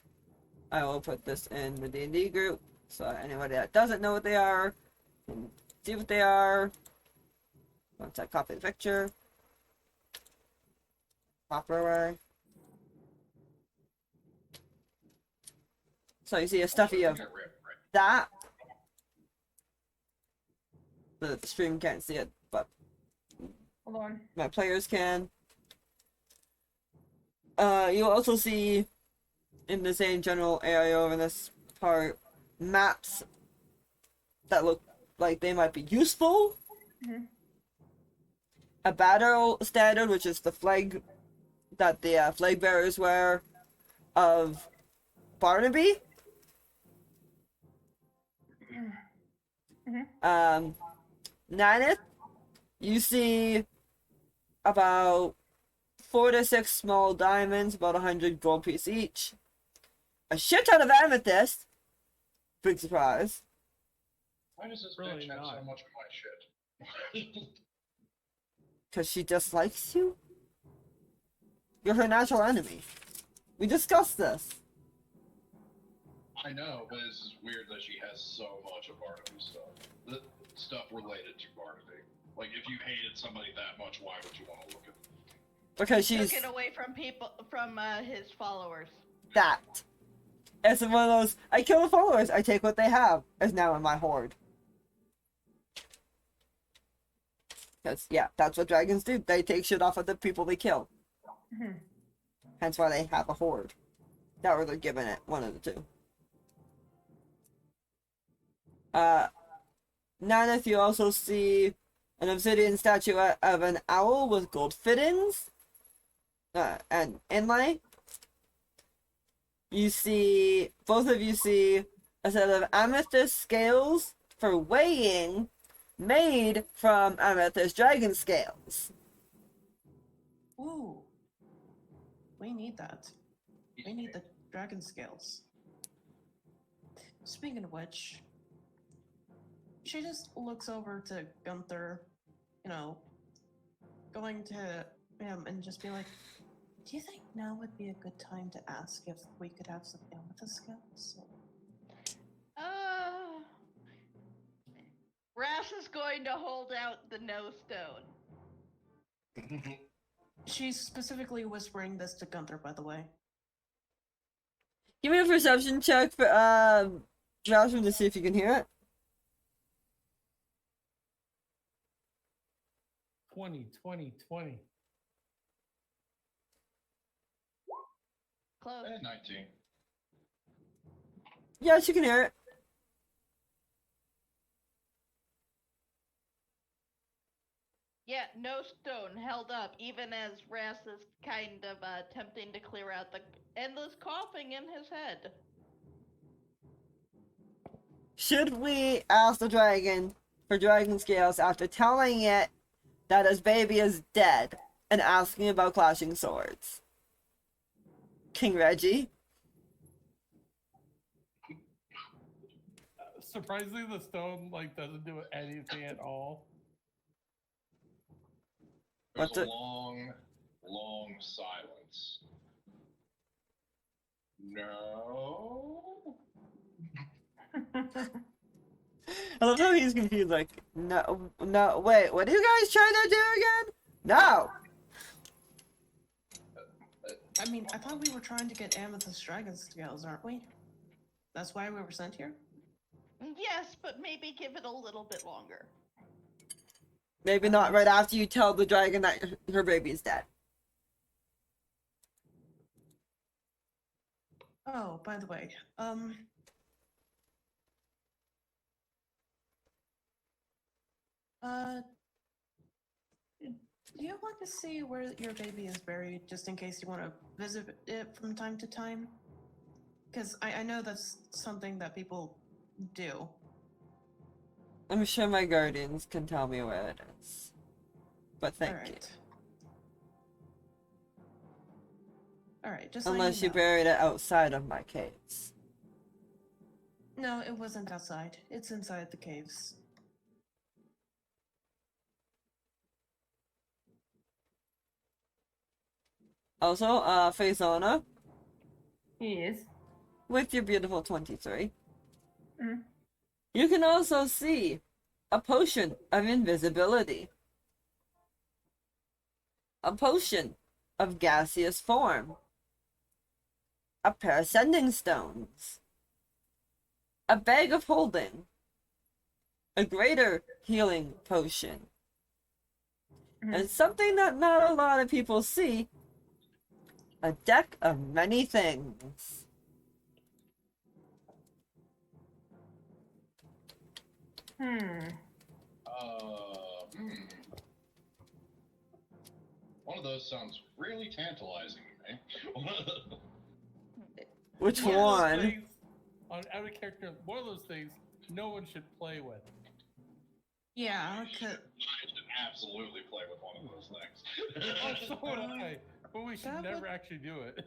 I will put this in the D&D group, so anybody that doesn't know what they are can see what they are. Once I copy the picture, pop her away. So you see a stuffy of I ran, right? that. The stream can't see it, but Hold on. my players can. You'll also see in the same general area over this part maps that look like they might be useful. Mhm. A battle standard, which is the flag that the flag bearers wear of Barnaby. Nanith, You see about 4 to 6 small diamonds, about 100 gold piece each. A shit ton of amethyst. Big surprise. Why does this Really bitch have so not. much of my shit? Because she dislikes you? You're her natural enemy. We discussed this. I know, but it's just weird that she has so much of Barnaby's stuff. The stuff related to Barnaby. Like, if you hated somebody that much, why would you want to look at them? Because she's Took it away from people, from his followers. that. It's one of those, I kill the followers, I take what they have, is now in my horde. Because, yeah, that's what dragons do. They take shit off of the people they kill. Mhm. Hence why they have a horde. That or they're given it, one of the two. Nanith, you also see an obsidian statue of an owl with gold fittings and inlay. You see, both of you see a set of amethyst scales for weighing made from amethyst dragon scales. Ooh. We need that. We need the dragon scales. Speaking of which, she just looks over to Gunther, you know, going to him and just be like, do you think now would be a good time to ask if we could have some amethyst scales? Ras is going to hold out the no stone. She's specifically whispering this to Gunther, by the way. Give me a perception check for Jasmine to see if you can hear it. 20, 20, 20. Close. 19. Yes, you can hear it. Yeah, no stone held up, even as Ras is kind of attempting to clear out the endless coughing in his head. Should we ask the dragon for dragon scales after telling it that his baby is dead and asking about clashing swords? King Reggie? Surprisingly, the stone like doesn't do anything at all. There's What's a it? long, long silence. No. I love how he's confused, like, no, wait, what are you guys trying to do again? No! I mean, I thought we were trying to get amethyst dragon scales, aren't we? That's why we were sent here? Yes, but maybe give it a little bit longer. Maybe not right after you tell the dragon that her baby is dead. Oh, by the way, do you want to see where your baby is buried, just in case you want to visit it from time to time? Because I know that's something that people do. I'm sure my guardians can tell me where it is. But thank you. Alright, just Unless so you buried it outside of my caves. No, it wasn't outside. It's inside the caves. Also, Faisona, Yes. with your beautiful 23, Mhm. you can also see a potion of invisibility. A potion of gaseous form. A pair of sending stones. A bag of holding. A greater healing potion. And something that not a lot of people see, a deck of many things. Hmm. One of those sounds really tantalizing to me. Which One of those one? things, out of character, one of those things no one should play with. Yeah, You should find an absolutely play with one of those things. Oh, so would I. But we should That never would- actually do it.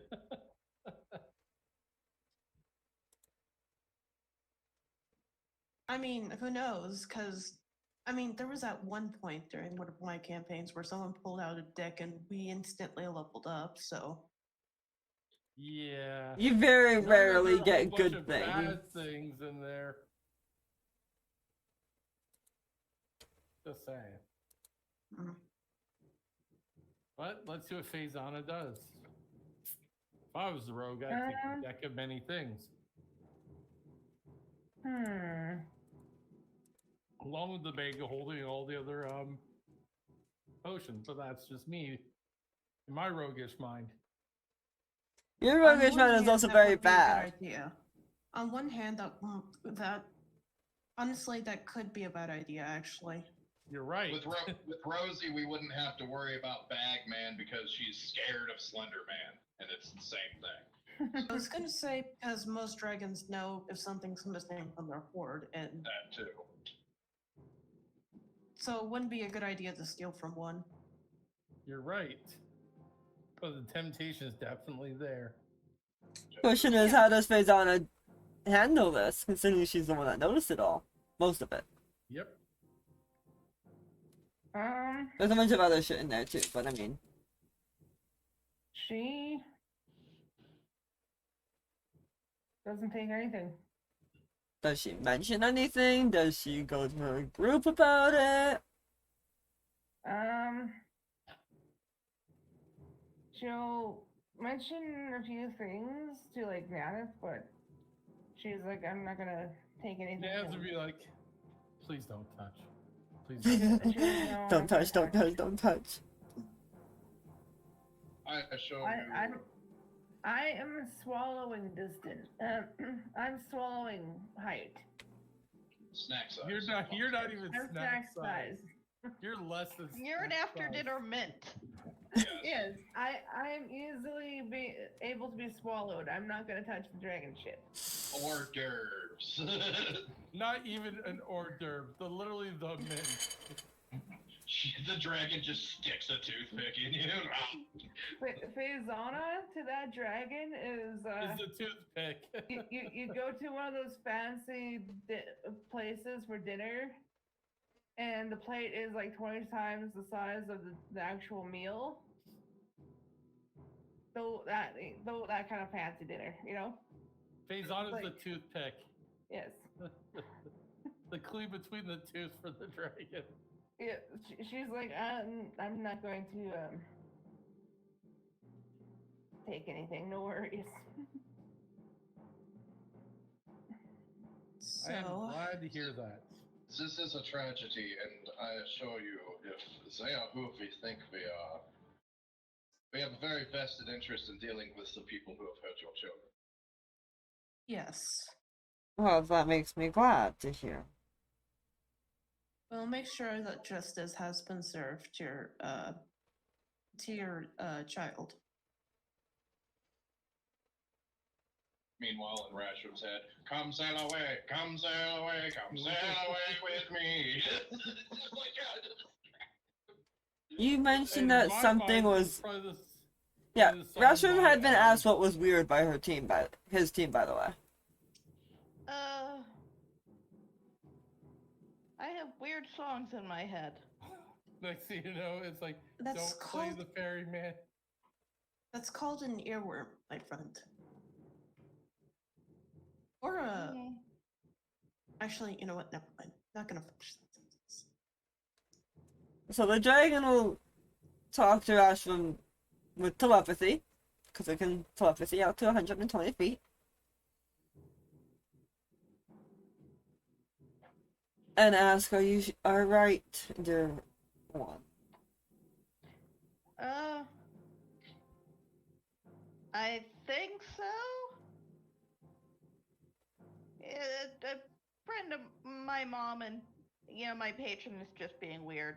I mean, who knows? Because, I mean, there was at one point during one of my campaigns where someone pulled out a deck and we instantly leveled up, so. Yeah. You very Not rarely another whole get bunch good of things. bad things in there. Just saying. Mm. But let's see what Faisana does. If I was the rogue, I'd take a deck of many things. Along with the bag holding all the other potions, but that's just me in my roguish mind. Your On roguish one man is hand, also that very would be a good bad. idea. On one hand, that honestly, that could be a bad idea, actually. You're right. With Rosie, we wouldn't have to worry about Bagman because she's scared of Slender Man, and it's the same thing. I was gonna say, because most dragons know if something's missing from their hoard, and That too. so it wouldn't be a good idea to steal from one. You're right. But the temptation is definitely there. Question is, how does Faisana handle this, considering she's the one that noticed it all? Most of it. Yep. There's a bunch of other shit in there too, but I mean, She doesn't take anything. does she mention anything? Does she go to her group about it? She'll mention a few things to like Nana, but she's like, I'm not gonna take anything. Naz from would be like, please don't touch. Please She don't. doesn't know Don't touch, don't touch. touch, don't touch. I show I you. am swallowing distance. I'm swallowing height. Snack size. You're not even I'm snack snack size. size. You're less than You're an snack after size. dinner mint. Yes, I am easily able to be swallowed. I'm not gonna touch the dragon shit. Hors d'oeuvres. Not even an hors d'oeuvre. Literally the mint. The dragon just sticks a toothpick in you. Faisana to that dragon is It's a toothpick. you go to one of those fancy places for dinner, and the plate is like 20 times the size of the actual meal. Though that kind of fancy dinner, you know? Faison is Like- the toothpick. Yes. The clue between the tooth for the dragon. Yeah, she's like, I'm not going to take anything. No worries. So, I am glad to hear that. This is a tragedy, and I assure you, if they are who we think we are, we have a very vested interest in dealing with the people who have hurt your children. yes. Well, that makes me glad to hear. We'll make sure that justice has been served to your child. Meanwhile, in Rasham's head, come sail away, come sail away, come sail away with me. Oh my God. You mentioned In that my something mind, was. probably the- Yeah, probably the song Rashford by, had been asked what was weird by her team, by his team, by the way. I have weird songs in my head. Next thing you know, it's like, That's don't play called- the ferryman. That's called an earworm, my friend. Or a. Actually, you know what? Never mind. Not gonna finish that sentence. So the dragon will talk to Rashford with telepathy, because it can telepathy out to 120 feet. And ask, are you alright, dear one? I think so. A friend of my mom and my patron is just being weird.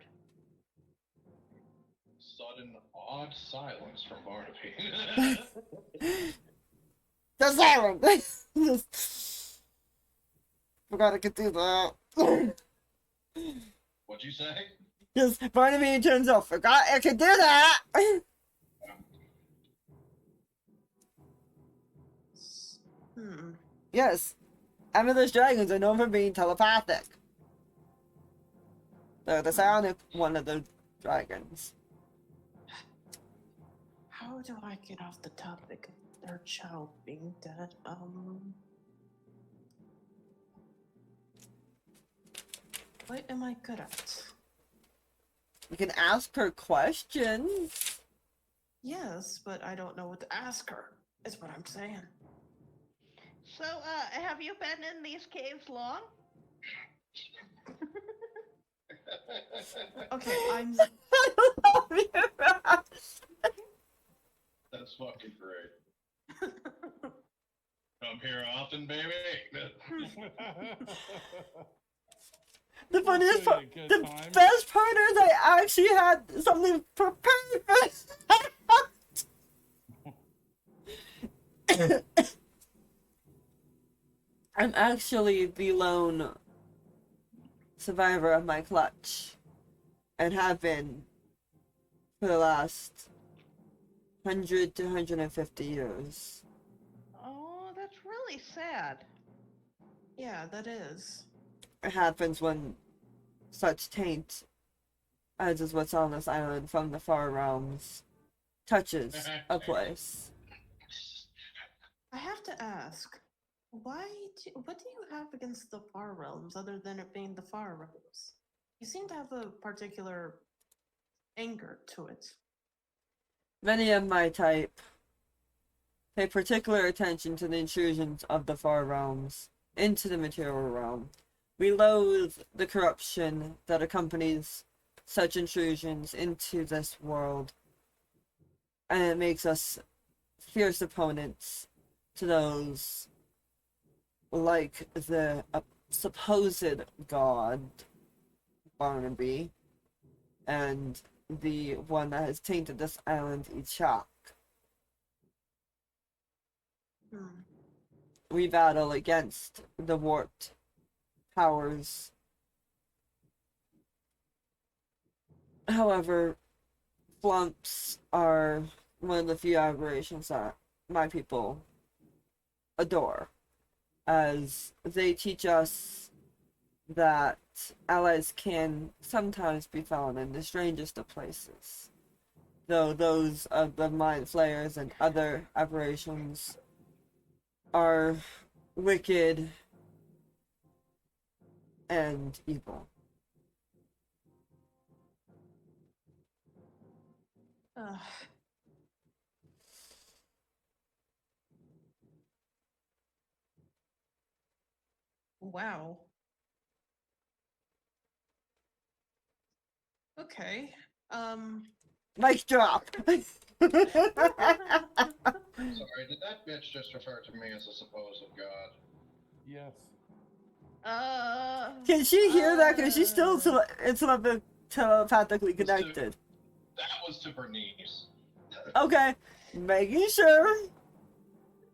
Sudden, odd silence from Barnaby. The siren! Forgot I could do that. What'd you say? Just Barnaby turns off. Forgot I could do that. Hmm. Yes, Amethyst dragons are known for being telepathic. They're the psionic one of the dragons. How do I get off the topic of their child being dead? What am I good at? You can ask her questions. Yes, but I don't know what to ask her, is what I'm saying. So, have you been in these caves long? Okay, I'm. I love you, Ross. That's fucking great. Come here often, baby. The funniest Hopefully part, a good the time. best part is I actually had something prepared for I'm actually the lone survivor of my clutch, and have been for the last 100 to 150 years. Oh, that's really sad. Yeah, that is. It happens when such taint as is what's on this island from the far realms touches a place. I have to ask, what do you have against the Far Realms other than it being the Far Realms? You seem to have a particular anger to it. Many of my type pay particular attention to the intrusions of the far realms into the material realm. We loathe the corruption that accompanies such intrusions into this world, and it makes us fierce opponents to those like the supposed god Barnaby and the one that has tainted this island, Ichak. Hmm. We battle against the warped powers. However, flumps are one of the few aberrations that my people adore, as they teach us that allies can sometimes be found in the strangest of places, though those of the mind flayers and other aberrations are wicked and evil. Ugh. Wow. Okay. Mic drop! Sorry, did that bitch just refer to me as a supposed god? Yes. Can she hear that? Because she's still telepathically connected. That was to Bernice. Okay, making sure.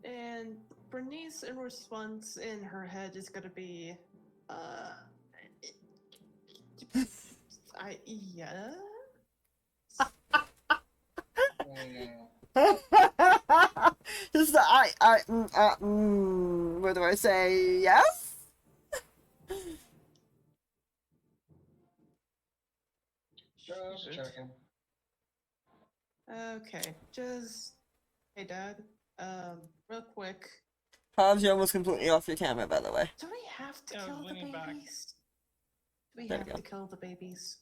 And Bernice, in response, in her head is gonna be, yeah. Just what do I say? Yes? Just checking. Okay, just hey, Dad. Real quick. Pause, you're almost completely off your camera, by the way. Do we have to Yeah, I was kill the leaning back. babies? Do we There you have go. to kill the babies?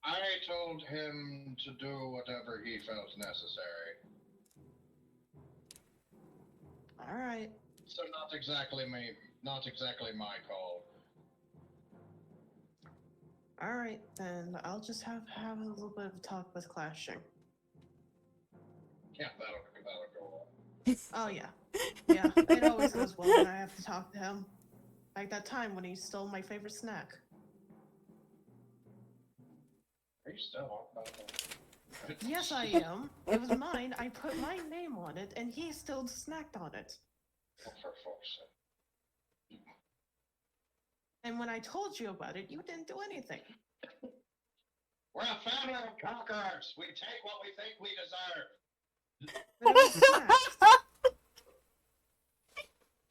I told him to do whatever he felt necessary. All right. So not exactly my call. All right, then I'll just have a little bit of a talk with Clashing. Yeah, that'll go well. Oh yeah, yeah. It always goes well when I have to talk to him. Like that time when he stole my favorite snack. Are you still on about that? Yes, I am. It was mine. I put my name on it, and he still snacked on it. Oh, for fuck's sake. And when I told you about it, you didn't do anything. We're a family of conquerors. We take what we think we deserve. But it was snacks.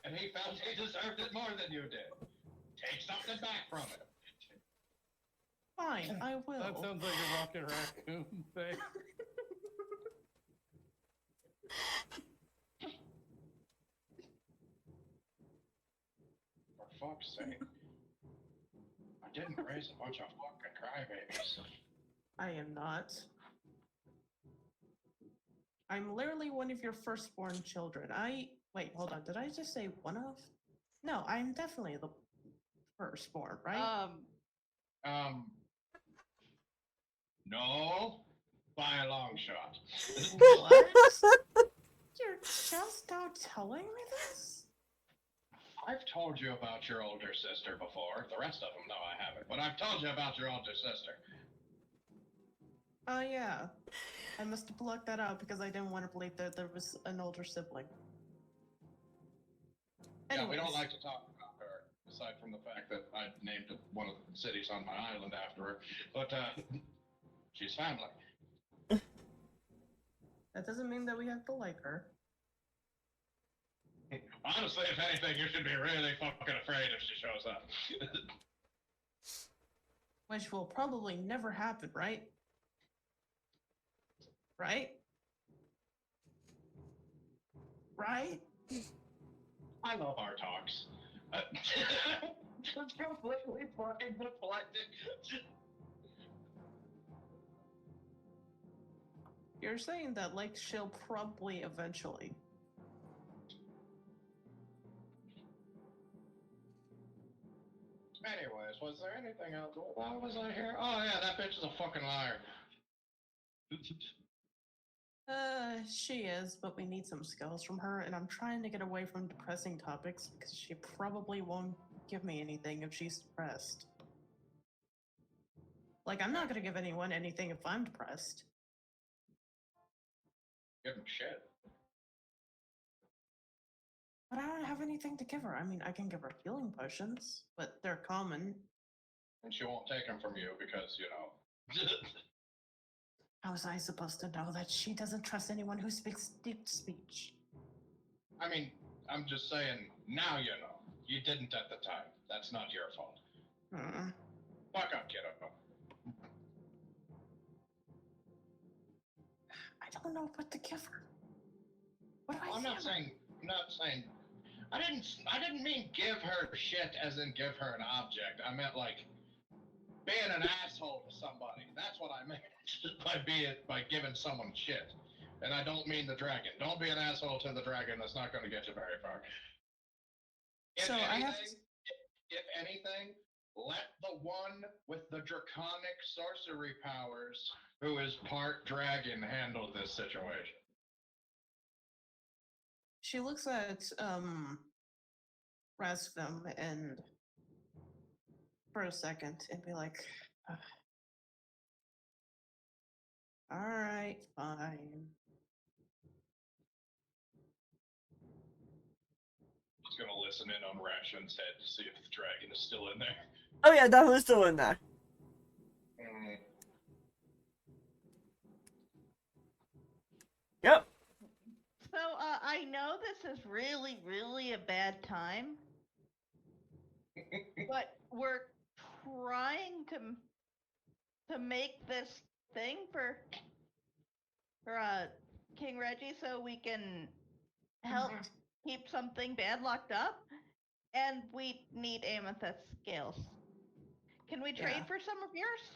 And he felt he deserved it more than you did. Take something back from him. Fine, I will. That sounds like a Rocket Raccoon thing. For fuck's sake. I didn't raise a bunch of fucking crybabies. I am not. I'm literally one of your firstborn children. Wait, hold on. Did I just say one of? No, I'm definitely the firstborn, right? No, by a long shot. What? You're just now telling me this? I've told you about your older sister before. The rest of them, no, I haven't. But I've told you about your older sister. Oh, yeah. I must have blocked that out because I didn't want to believe that there was an older sibling. Yeah, we don't Anyways. like to talk about her, aside from the fact that I named one of the cities on my island after her. But, she's family. That doesn't mean that we have to like her. Honestly, if anything, you should be really fucking afraid if she shows up. Which will probably never happen, right? Right? Right? I love our talks. Just completely fucking deflected. You're saying that, like, she'll probably eventually. Anyways, was there anything else? Why was I here? Oh yeah, that bitch is a fucking liar. She is, but we need some skills from her, and I'm trying to get away from depressing topics because she probably won't give me anything if she's depressed. Like, I'm not gonna give anyone anything if I'm depressed. Give him shit. But I don't have anything to give her. I mean, I can give her healing potions, but they're common. And she won't take them from you because, you know. How was I supposed to know that she doesn't trust anyone who speaks deep speech? I mean, I'm just saying, now you know. You didn't at the time. That's not your fault. Fuck up, kiddo. I don't know what to give her. What do I I'm give not her? saying, I didn't mean give her shit as in give her an object. I meant like being an asshole to somebody. That's what I meant by giving someone shit. And I don't mean the dragon. Don't be an asshole to the dragon. That's not going to get you very far. If So I have anything, if anything, let the one with the draconic sorcery powers, who is part dragon, handle this situation. She looks at Rasvim and for a second and be like, all right, fine. He's gonna listen in on Ration's head to see if the dragon is still in there. Oh yeah, definitely still in there. Yep. So, I know this is really, really a bad time, but we're trying to make this thing for King Reggie so we can help keep something bad locked up, and we need amethyst scales. Can we trade Yeah. for some of yours?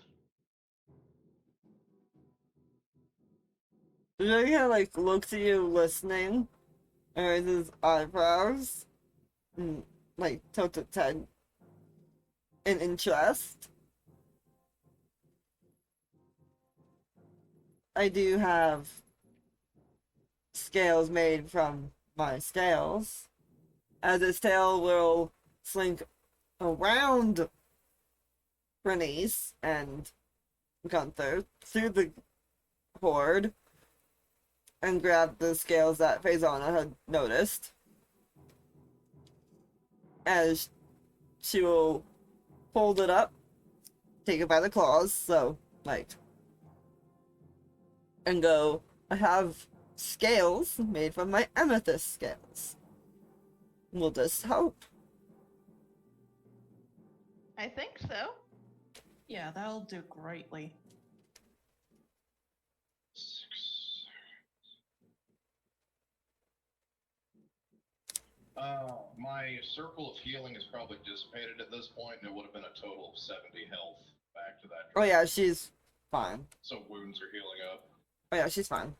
He kind of like looks at you listening and raises his eyebrows and like tilts its head in interest. I do have scales made from my scales, as its tail will slink around Bernice and Gunther through the horde and grab the scales that Faisana had noticed. As she will hold it up, take it by the claws, so like, and go, I have scales made from my amethyst scales. Will this help? I think so. Yeah, that'll do greatly. 6. My circle of healing is probably dissipated at this point, and it would have been a total of 70 health back to that. Oh yeah, she's fine. So wounds are healing up. Oh yeah, she's fine.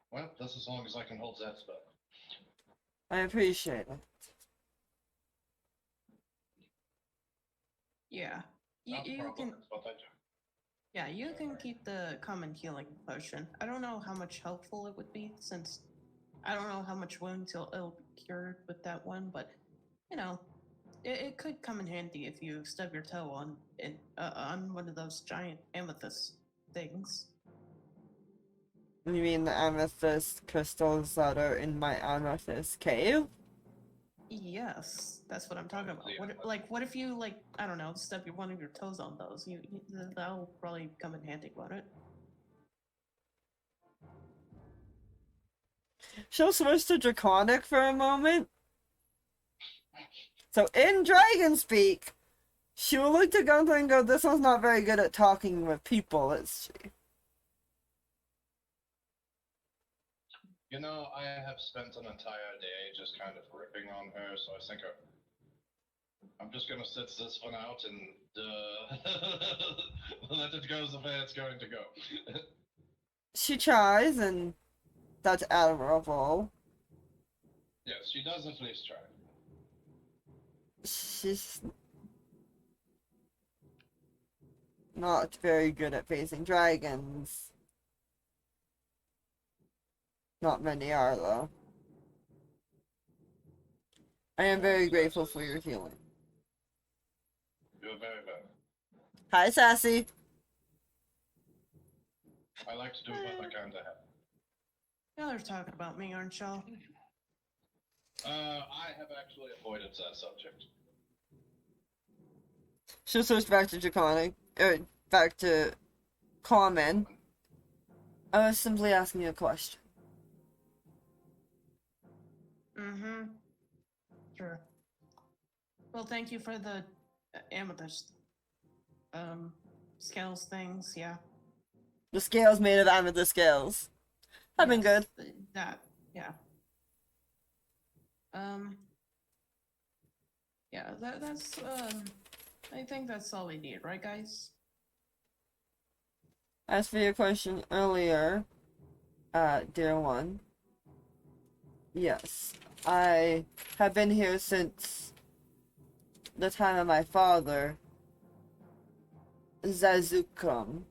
Well, that's as long as I can hold that spell. I appreciate it. Yeah. Not a You problem, can. that's what I do. Yeah, you can keep the common healing potion. I don't know how much helpful it would be, since I don't know how much wounds it'll be cured with that one, but you know, it could come in handy if you stub your toe on one of those giant amethyst things. You mean the amethyst crystals that are in my amethyst cave? Yes, that's what I'm talking about. Yeah. What if you I don't know, stub one of your toes on those? That'll probably come in handy, won't it? She'll switch to Draconic for a moment. So in Dragon Speak, she will look to Gunther and go, this one's not very good at talking with people, is she? You know, I have spent an entire day just kind of ripping on her, so I think I'm just gonna sit this one out and let it go the way it's going to go. She tries, and that's admirable. Yes, she does at least try. She's not very good at facing dragons. Not many are, though. I am very grateful for your healing. You're very well. Hi, Sassy. I like to do what I can to help. Now they're talking about me, aren't y'all? I have actually avoided that subject. She'll switch back to Draconic, or back to Common. I was simply asking you a question. Mm-hmm. Sure. Well, thank you for the amethyst scales things, yeah. The scales made of amethyst scales. I've been good. That, yeah. Yeah, that's I think that's all we need, right, guys? As for your question earlier, dear one, yes, I have been here since the time of my father, Zazukum.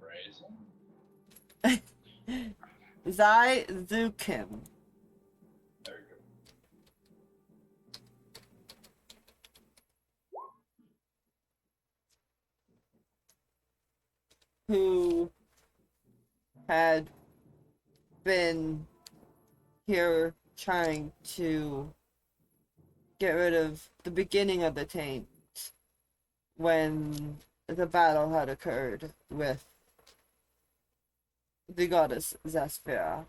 Raisin? Zazukim. There you go. Who had been here trying to get rid of the beginning of the taint when the battle had occurred with the goddess Zaspera.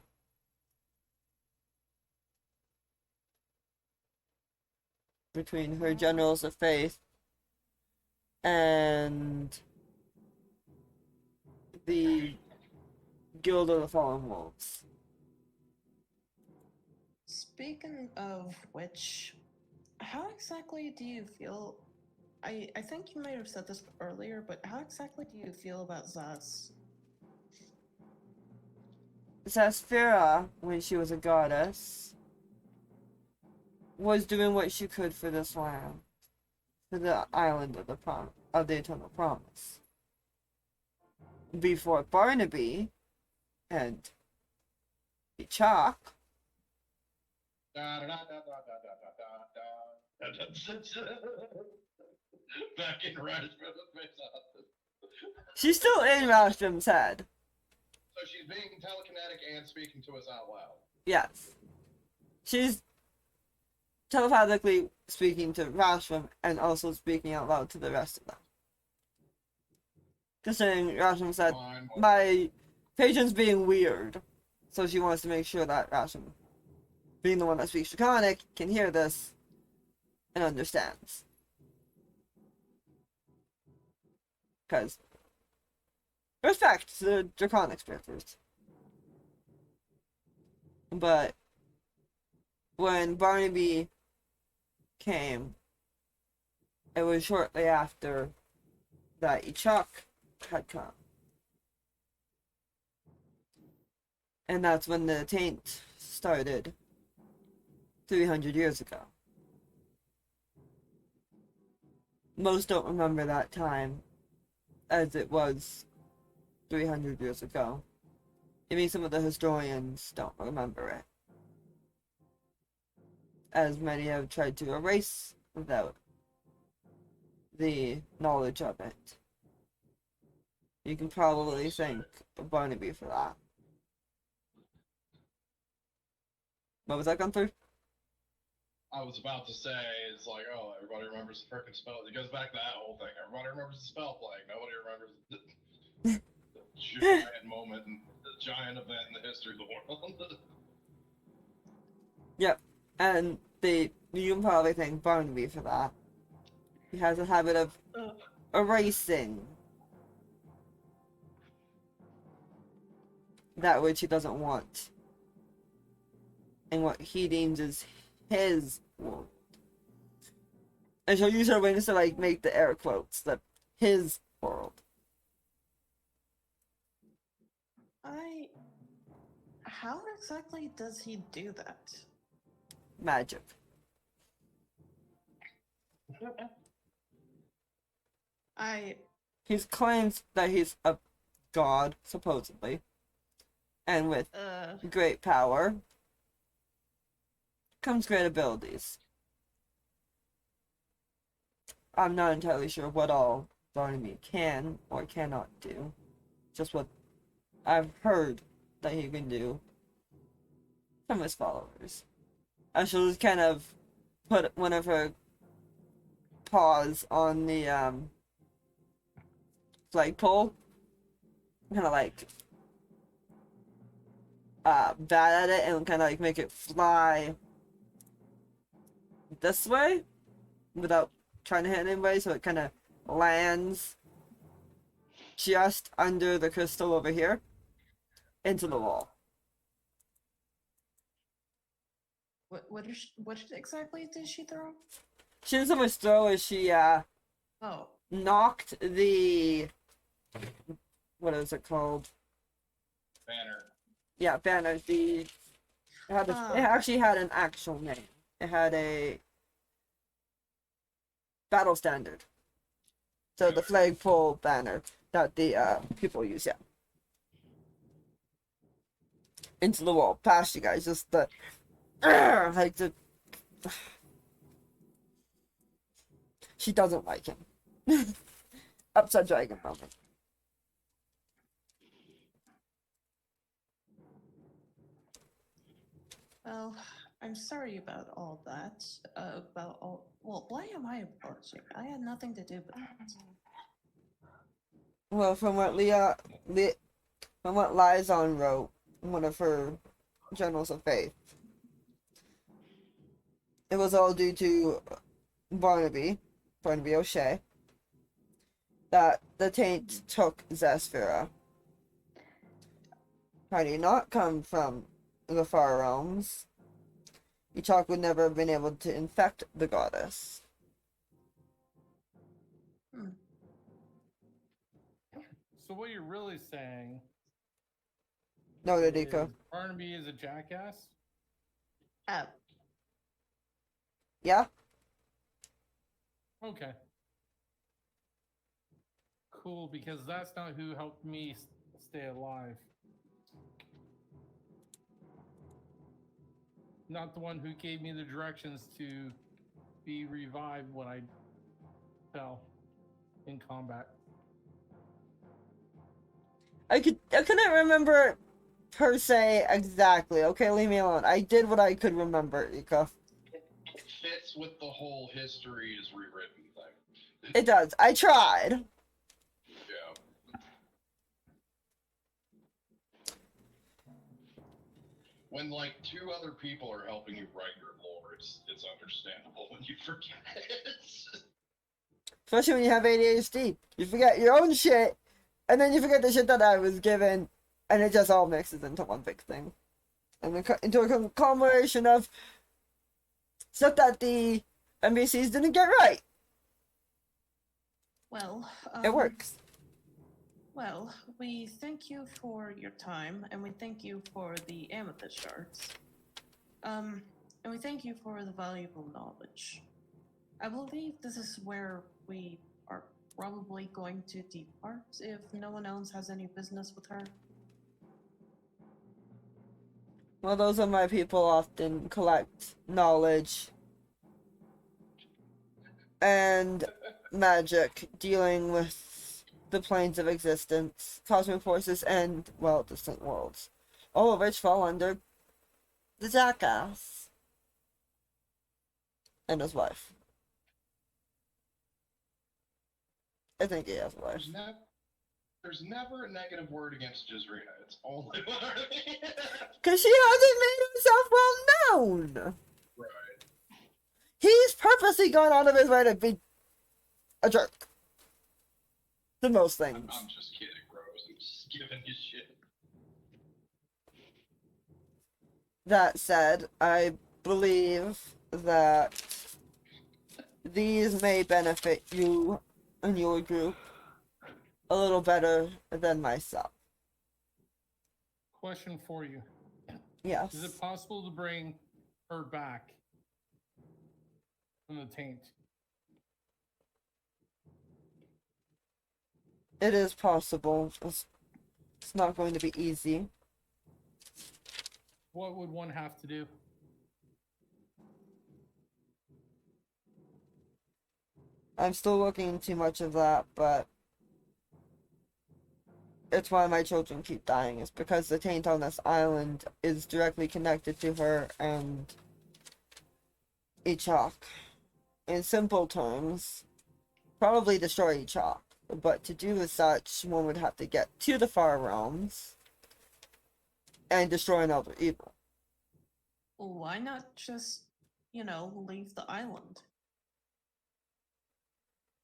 Between her generals of faith and the Guild of the Fallen Wolves. Speaking of which, how exactly do you feel? I think you might have said this earlier, but how exactly do you feel about Zaz? Zaspera, when she was a goddess, was doing what she could for this land, for the island of the Eternal Promise. Before Barnaby and Chalk, Back in Rashford. she's still in Rostrom's head. So she's being telekinetic and speaking to us out loud. Yes. She's telepathically speaking to Rashram and also speaking out loud to the rest of them. Considering Rashram said, Fine. my patient's being weird. So she wants to make sure that Rashram, being the one that speaks Draconic, can hear this and understands. Because respect to the Draconic spirits. But when Barnaby came, it was shortly after that Ichak had come. And that's when the taint started 300 years ago. Most don't remember that time as it was 300 years ago. Even some of the historians don't remember it, as many have tried to erase without the knowledge of it. You can probably thank Barnaby for that. What was that gone through? I was about to say, it's like, oh, everybody remembers the frickin' spell. It goes back to that whole thing. Everybody remembers the spell plague. Nobody remembers the giant moment and the giant event in the history of the world. Yep, and you can probably thank Barnaby for that. He has a habit of erasing that which he doesn't want, and what he deems as his world. And she'll use her wings to like make the air quotes that his world. How exactly does he do that? Magic. He claims that he's a god, supposedly, and with great power comes great abilities. I'm not entirely sure what all Barnaby can or cannot do. Just what I've heard that he can do from his followers. I shall just kind of put one of her paws on the flagpole. Kind of like bat at it and kind of like make it fly this way without trying to hit anybody, so it kind of lands just under the crystal over here into the wall. What exactly did she throw? She didn't so much throw as she Oh, knocked the, what is it called? Banner. Yeah, banner. It actually had an actual name. It had a battle standard. So the flagpole banner that the people use, yeah. Into the wall, past you guys, just the like the. She doesn't like him. Upside dragon moment. well, I'm sorry about all that. Well, why am I apologizing? I had nothing to do with that. Well, from what from what Liaison wrote, one of her journals of faith, it was all due to Barnaby O'Shea, that the taint took Zesphira. Had he not come from the far realms, Ichak would never have been able to infect the goddess. So what you're really saying No, is Nadika. Barnaby is a jackass? Yeah? Okay. Cool, because that's not who helped me stay alive. Not the one who gave me the directions to be revived when I fell in combat. I couldn't remember per se exactly. Okay, leave me alone. I did what I could remember, Ika. It fits with the whole history is rewritten thing. It does. I tried. Yeah. When like two other people are helping you write your lore, it's understandable when you forget it. Especially when you have ADHD. You forget your own shit, and then you forget the shit that I was given, and it just all mixes into one big thing. And then into a conglomeration of stuff that the NBCs didn't get right. Well, It works. Well, we thank you for your time, and we thank you for the amethyst shards. And we thank you for the valuable knowledge. I believe this is where we are probably going to depart if no one else has any business with her. Well, those are my people often collect knowledge and magic dealing with the planes of existence, cosmic forces, and, well, distant worlds. All of which fall under the jackass and his wife. I think he has a wife. There's never a negative word against Jizrina. It's only Because she hasn't made herself well known. Right. He's purposely gone out of his way to be a jerk. To most things. I'm just kidding, Rose. I'm just giving you shit. That said, I believe that these may benefit you and your group a little better than myself. Question for you. Yes. Is it possible to bring her back from the taint? It is possible. It's not going to be easy. What would one have to do? I'm still looking into much of that, but it's why my children keep dying. It's because the taint on this island is directly connected to her and Echok. In simple terms, probably destroy Echok. But to do as such, one would have to get to the far realms and destroy an elder evil. Why not just, leave the island?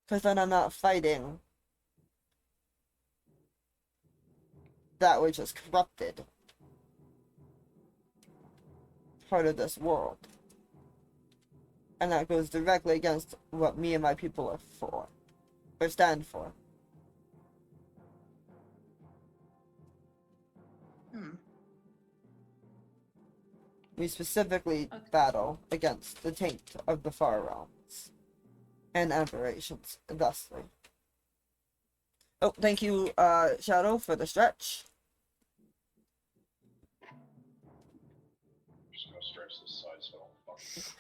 Because then I'm not fighting that which is corrupted. Part of this world. And that goes directly against what me and my people are for. Or stand for. We specifically battle against the taint of the far realms. And aberrations, thusly. Oh, thank you, Shadow, for the stretch. I'm just gonna stretch this side so I don't fuck.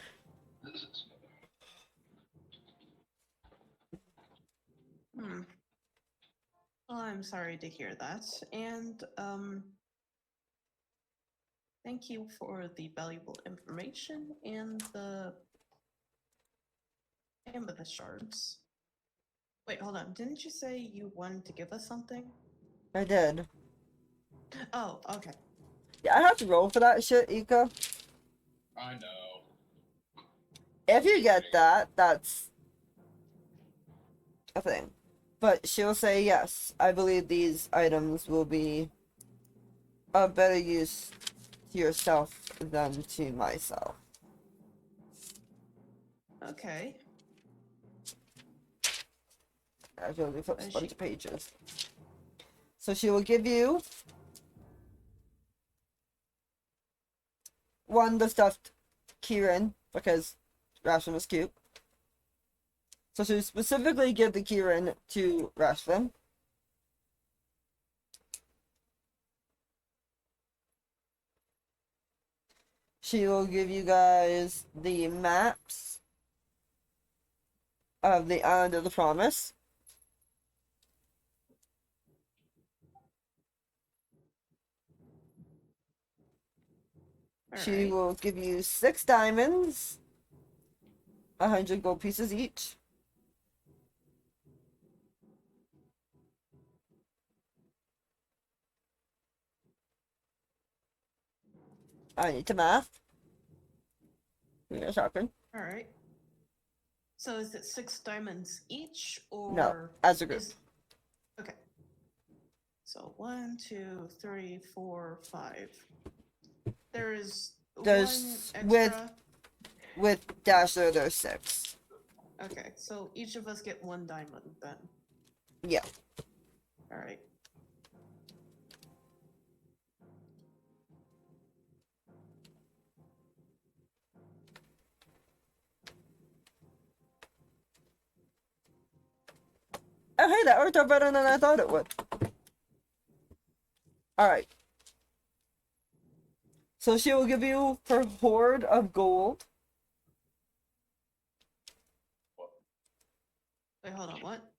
Well, I'm sorry to hear that. And, thank you for the valuable information and the shards. Wait, hold on. Didn't you say you wanted to give us something? I did. Oh, okay. Yeah, I have to roll for that shit, Ika. I know. If you get that, that's a thing. But she'll say yes. I believe these items will be of better use to yourself than to myself. Okay. I really flipped a bunch of pages. So she will give you one, the stuffed keyring, because Rashford was cute. So she specifically give the keyring to Rashford. She will give you guys the maps of the Island of the Promise. She will give you 6 diamonds 100 gold pieces each. I need to math. Give me a second. All right. So is it 6 diamonds each, or No, as a group. Okay. So 1, 2, 3, 4, 5. There's There's one extra. with Dasher, there's 6. Okay, so each of us get 1 diamond then. Yeah. All right. Oh, hey, that worked out better than I thought it would. Alright. So she will give you her hoard of gold. Wait, hold on. What?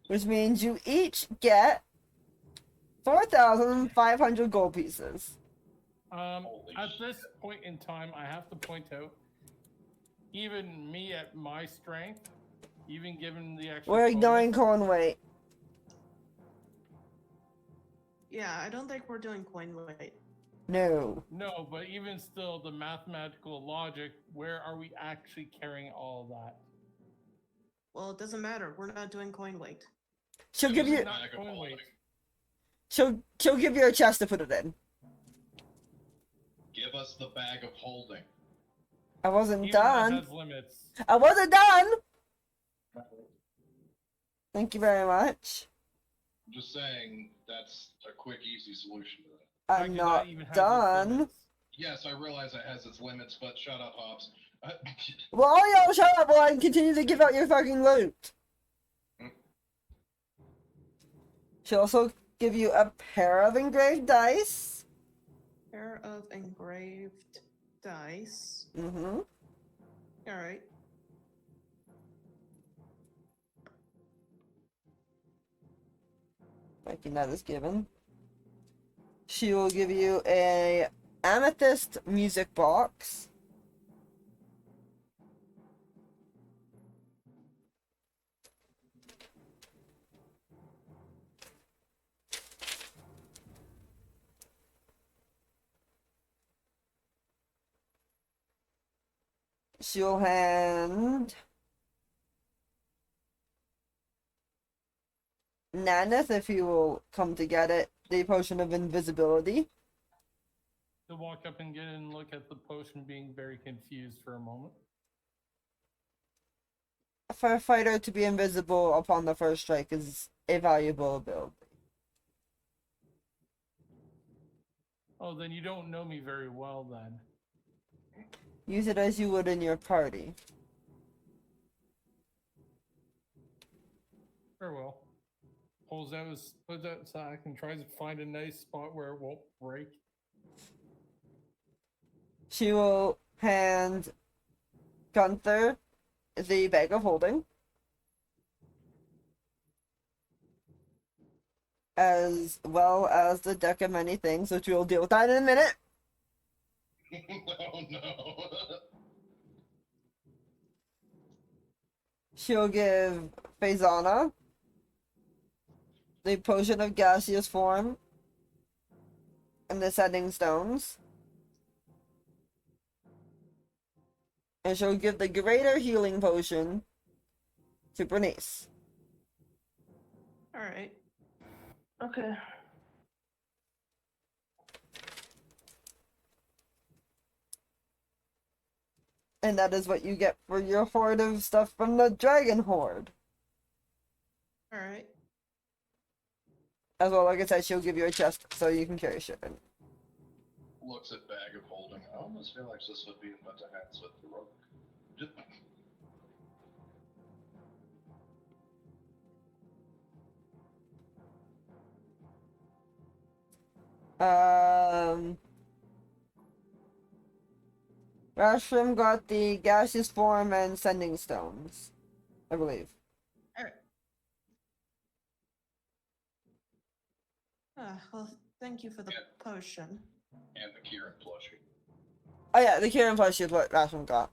Which means you each get 4,500 gold pieces. At this point in time, I have to point out, even me at my strength, even given the extra We're ignoring bonus, coin weight. Yeah, I don't think we're doing coin weight. No. no, but even still, the mathematical logic, where are we actually carrying all of that? Well, it doesn't matter. We're not doing coin weight. She'll give you Not coin weight. she'll give you a chest to put it in. Give us the bag of holding. I wasn't Even that done. has limits. I wasn't done. Thank you very much. I'm just saying that's a quick, easy solution to that. Why I'm do not that even have its done. limits? Yes, I realize it has its limits, but shut up, Hobbs. Well, all y'all shut up while I continue to give out your fucking loot. She'll also give you a pair of engraved dice. Pair of engraved dice. Mm-hmm. All right. Making that is given. She will give you a amethyst music box. She'll hand Naneth, if you will come to get it, the potion of invisibility. To walk up and get it and look at the potion, being very confused for a moment. For a fighter to be invisible upon the first strike is a valuable ability. Oh, then you don't know me very well then. Use it as you would in your party. Very well. Pulls out his sack and tries to find a nice spot where it won't break. She will hand Gunther the bag of holding, as well as the deck of many things, which we'll deal with that in a minute. Oh no. She'll give Faisana the potion of gaseous form and the sending stones. And she'll give the greater healing potion to Bernice. All right. Okay. And that is what you get for your hoard of stuff from the Dragon Horde. All right. As well, like I said, she'll give you a chest so you can carry shit in. Looks at bag of holding. I almost feel like this would be in better hands with the rogue. Just... Rashram got the gaseous form and sending stones, I believe. All right. Well, thank you for the potion. And the Kieran plushie. Oh yeah, the Kieran plushie is what Rashram got.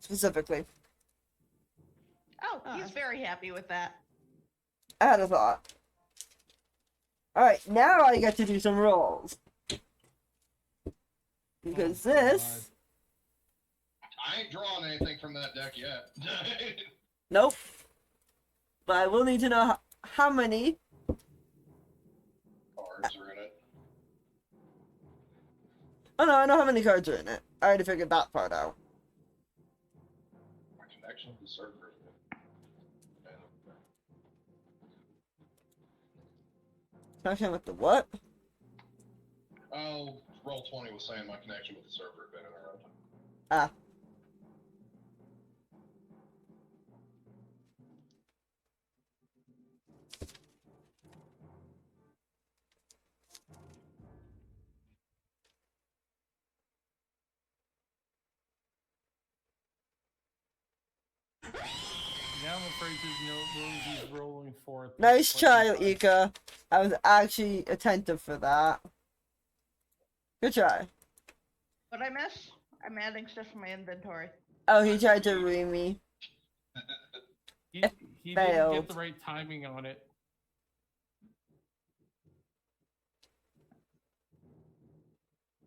specifically. Oh, Oh, he's very happy with that. I had a thought. Alright, now I get to do some rolls. Because Oh, God. this... I ain't drawn anything from that deck yet. Nope. But I will need to know how many. Cards are in it. Oh no, I know how many cards are in it. I already figured that part out. My connection to the server. Connection with the what? Oh, Roll20 was saying my connection with the server had been interrupted. Ah. Now I'm afraid there's no Rosie's rolling for it. Nice try, What you Ika. I was actually attentive for that. Good try. What I miss? I'm adding stuff to my inventory. Oh, he tried to read me. He didn't failed. get the right timing on it.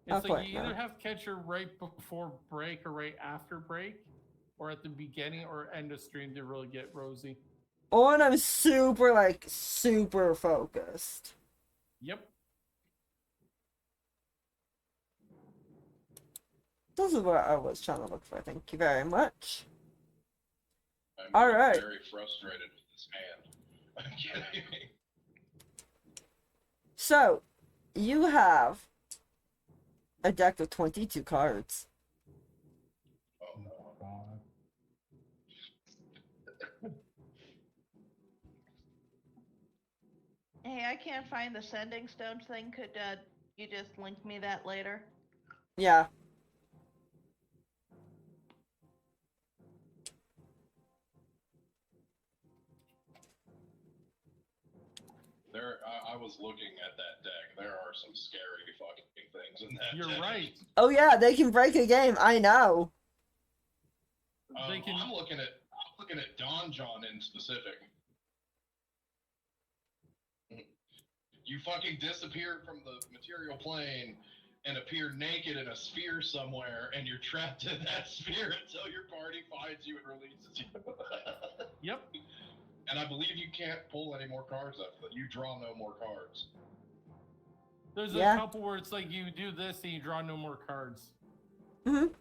Not It's like quite, you either no. have catcher right before break or right after break, or at the beginning or end of stream to really get Rosie. Or when I'm super focused. Yep. This is what I was trying to look for. Thank you very much. I'm All right. very frustrated with this hand. I'm kidding. So, you have a deck of 22 cards. Oh no. Hey, I can't find the sending stone thing. Could you just link me that later? Yeah. I was looking at that deck. There are some scary fucking things in that You're deck. right. Oh yeah, they can break a game. I know. They can. I'm looking at Don John in specific. You fucking disappear from the material plane and appear naked in a sphere somewhere, and you're trapped in that sphere until your party finds you and releases you. Yep. And I believe you can't pull any more cards after that. You draw no more cards. There's Yeah. a couple where it's like you do this and you draw no more cards. Mm-hmm.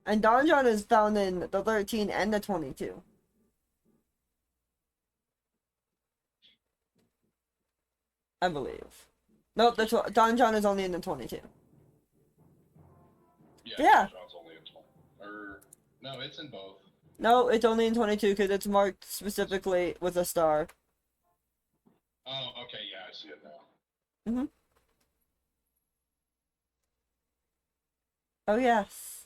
And Donjon is found in the 13 and the 22. I believe. Nope, the Donjon is only in the 22. Yeah. John's only in 20. Or no, it's in both. No, it's only in 22 because it's marked specifically with a star. Oh, okay, yeah, I see it now. Mm-hmm. Oh, yes.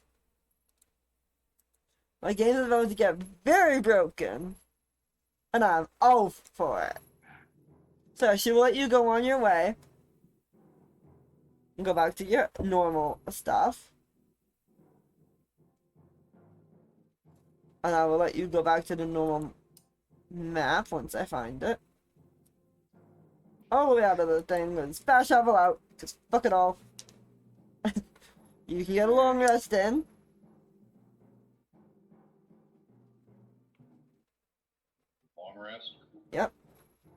My game is about to get very broken. And I'm all for it. So she will let you go on your way. And go back to your normal stuff. And I will let you go back to the normal map once I find it. All the way out of the thing and smash shovel out. Just fuck it all. You can get a long rest in. Long rest. Yep.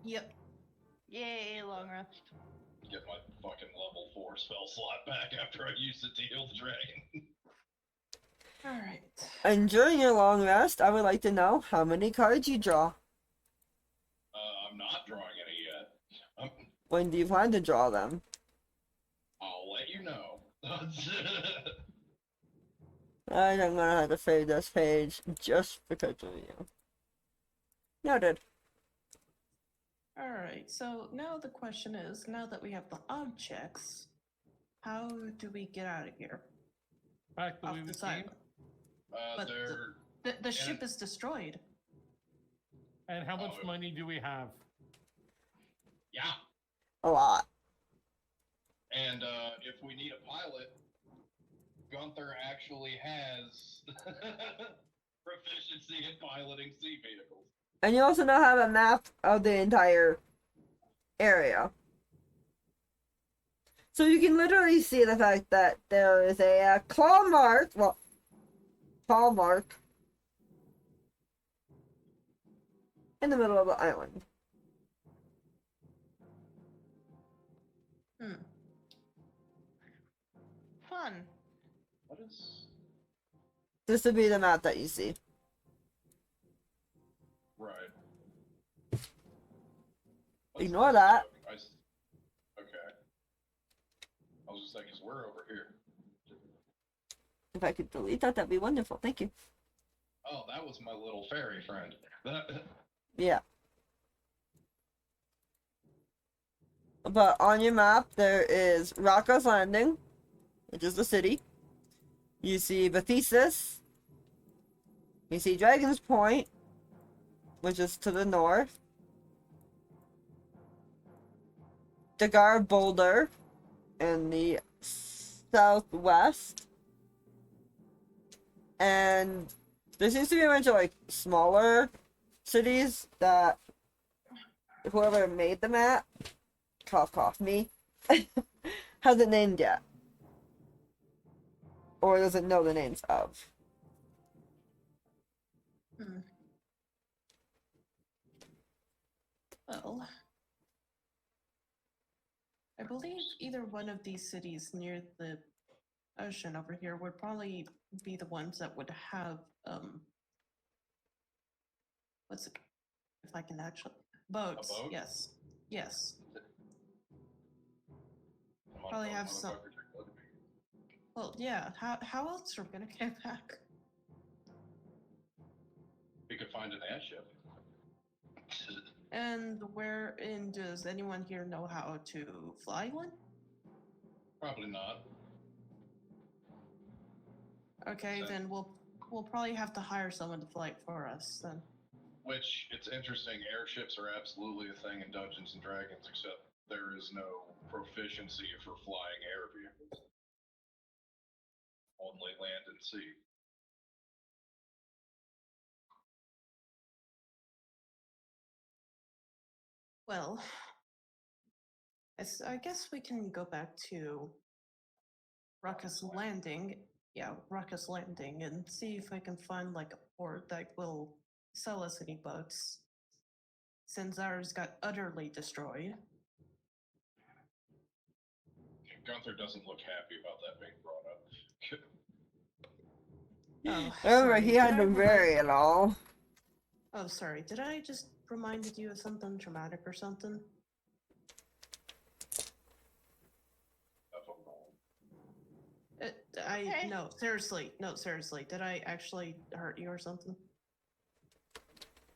Yep. Yay, long rest. Get my fucking level 4 spell slot back after I used it to heal the dragon. Alright. And during your long rest, I would like to know how many cards you draw. I'm not drawing any yet. When do you plan to draw them? I'll let you know. I'm gonna have to fade this page just because of you. Noted. Alright, so now the question is, now that we have the objects, how do we get out of here? Back the Off way we the came. side. But they're the ship is destroyed. And how much money do we have? yeah. A lot. And if we need a pilot, Gunther actually has proficiency in piloting sea vehicles. And you also now have a map of the entire area. So you can literally see the fact that there is a claw mark, paw mark, in the middle of the island. Hmm. Fun. What is... This would be the map that you see. Right. Ignore that. Okay. I was just like, 'cause we're over here. If I could delete that, that'd be wonderful. Thank you. Oh, that was my little fairy friend. That... Yeah. But on your map, there is Rocco's Landing, which is the city. You see Bathesis. You see Dragon's Point, which is to the north. Dagar Boulder in the southwest. And there seems to be a bunch of like smaller cities that whoever made the map, cough cough me, hasn't named yet. Or doesn't know the names of. Hmm. Well, I believe either one of these cities near the ocean over here would probably be the ones that would have what's it, if I can actually, boats. boat? Yes, yes. Come on, Probably boat, have some. motherfucker, take a look at me. Well, yeah. How else are we gonna get back? We could find an airship. And does anyone here know how to fly one? Probably not. Okay, then we'll probably have to hire someone to fly it for us then. Which, it's interesting, airships are absolutely a thing in Dungeons and Dragons, except there is no proficiency for flying air vehicles. Only land and sea. Well, I guess we can go back to Ruckus Landing. Yeah, Ruckus Landing, and see if I can find like a port that will sell us any boats. Since ours got utterly destroyed. Gunther doesn't look happy about that being brought up. Oh, Remember, sorry, he did had I to vary it all. Oh, sorry. Did I just reminded you of something traumatic or something? Okay. No, seriously. Did I actually hurt you or something?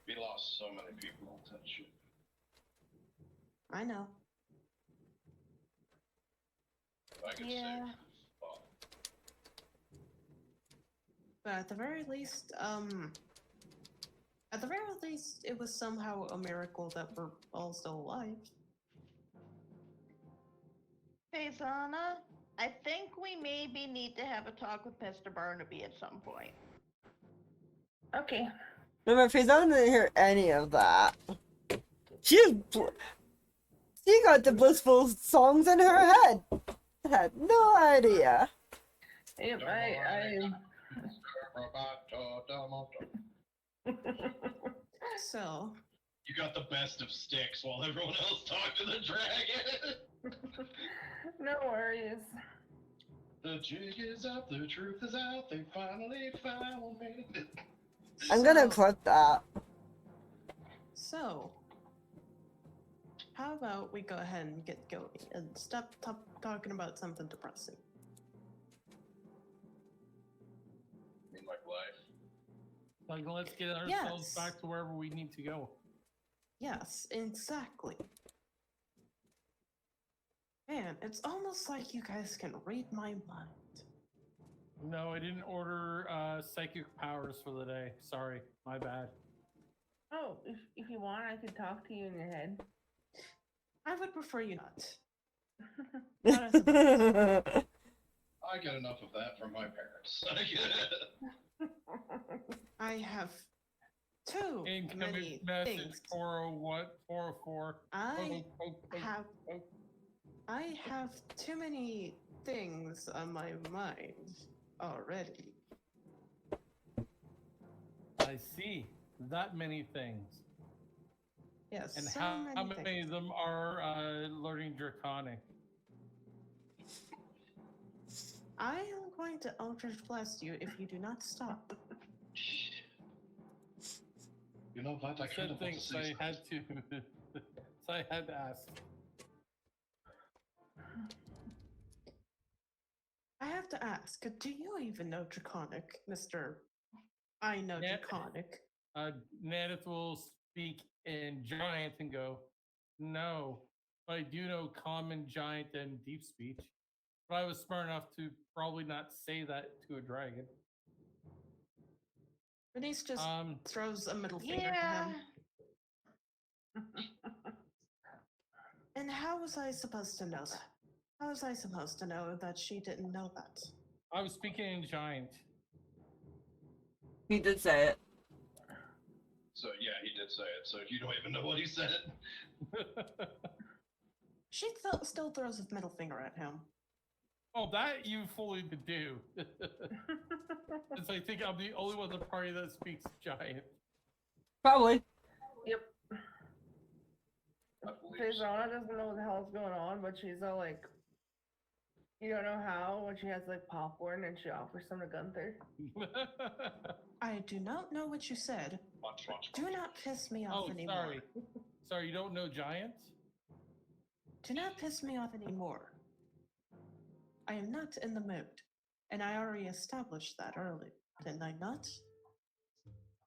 We lost so many people on that shit. I know. I could Yeah. say. Well, But at the very least, it was somehow a miracle that we're all still alive. Faisana, I think we maybe need to have a talk with Mr. Barnaby at some point. Okay. Remember, Faison didn't hear any of that. She got the blissful songs in her head. Had no idea. Yep, So, You got the best of sticks while everyone else talked to the dragon. No worries. The jig is up, the truth is out, they finally found me. I'm gonna so- clip that. So, how about we go ahead and get going and stop talking about something depressing? I mean, like life. Like, let's get ourselves Yes. back to wherever we need to go. Yes, exactly. Man, it's almost like you guys can read my mind. No, I didn't order psychic powers for the day. Sorry, my bad. Oh, if you want, I could talk to you in your head. I would prefer you not. Not at the moment. I get enough of that from my parents. I have too Incoming many message things. 404. I have too many things on my mind already. I see. That many things. Yes, And so how many many things. of them are learning Draconic? I am going to Eldritch Blast you if you do not stop. You know what? I kind Said of want to things say I had to. So I had to ask. I have to ask, do you even know Draconic, Mr. I know Yeah. Draconic? Nanith will speak in giant and go, no, but I do know common, giant, and deep speech. But I was smart enough to probably not say that to a dragon. Bernice just throws a middle finger to Yeah. him. And how was I supposed to know that? How was I supposed to know that she didn't know that? I was speaking in giant. He did say it. So yeah, he did say it. So you don't even know what he said. She still throws a middle finger at him. Oh, that you fully could do. Since I think I'm the only one in the party that speaks giant. Probably. Yep. I believe so. Faisana doesn't know what the hell's going on, but she's all like, you don't know how when she has like popcorn and she offers some to Gunther. I do not know what you said. Watch. Do not piss me off Oh, anymore. sorry. Sorry, you don't know giant? Do not piss me off anymore. I am not in the mood. And I already established that early, didn't I not?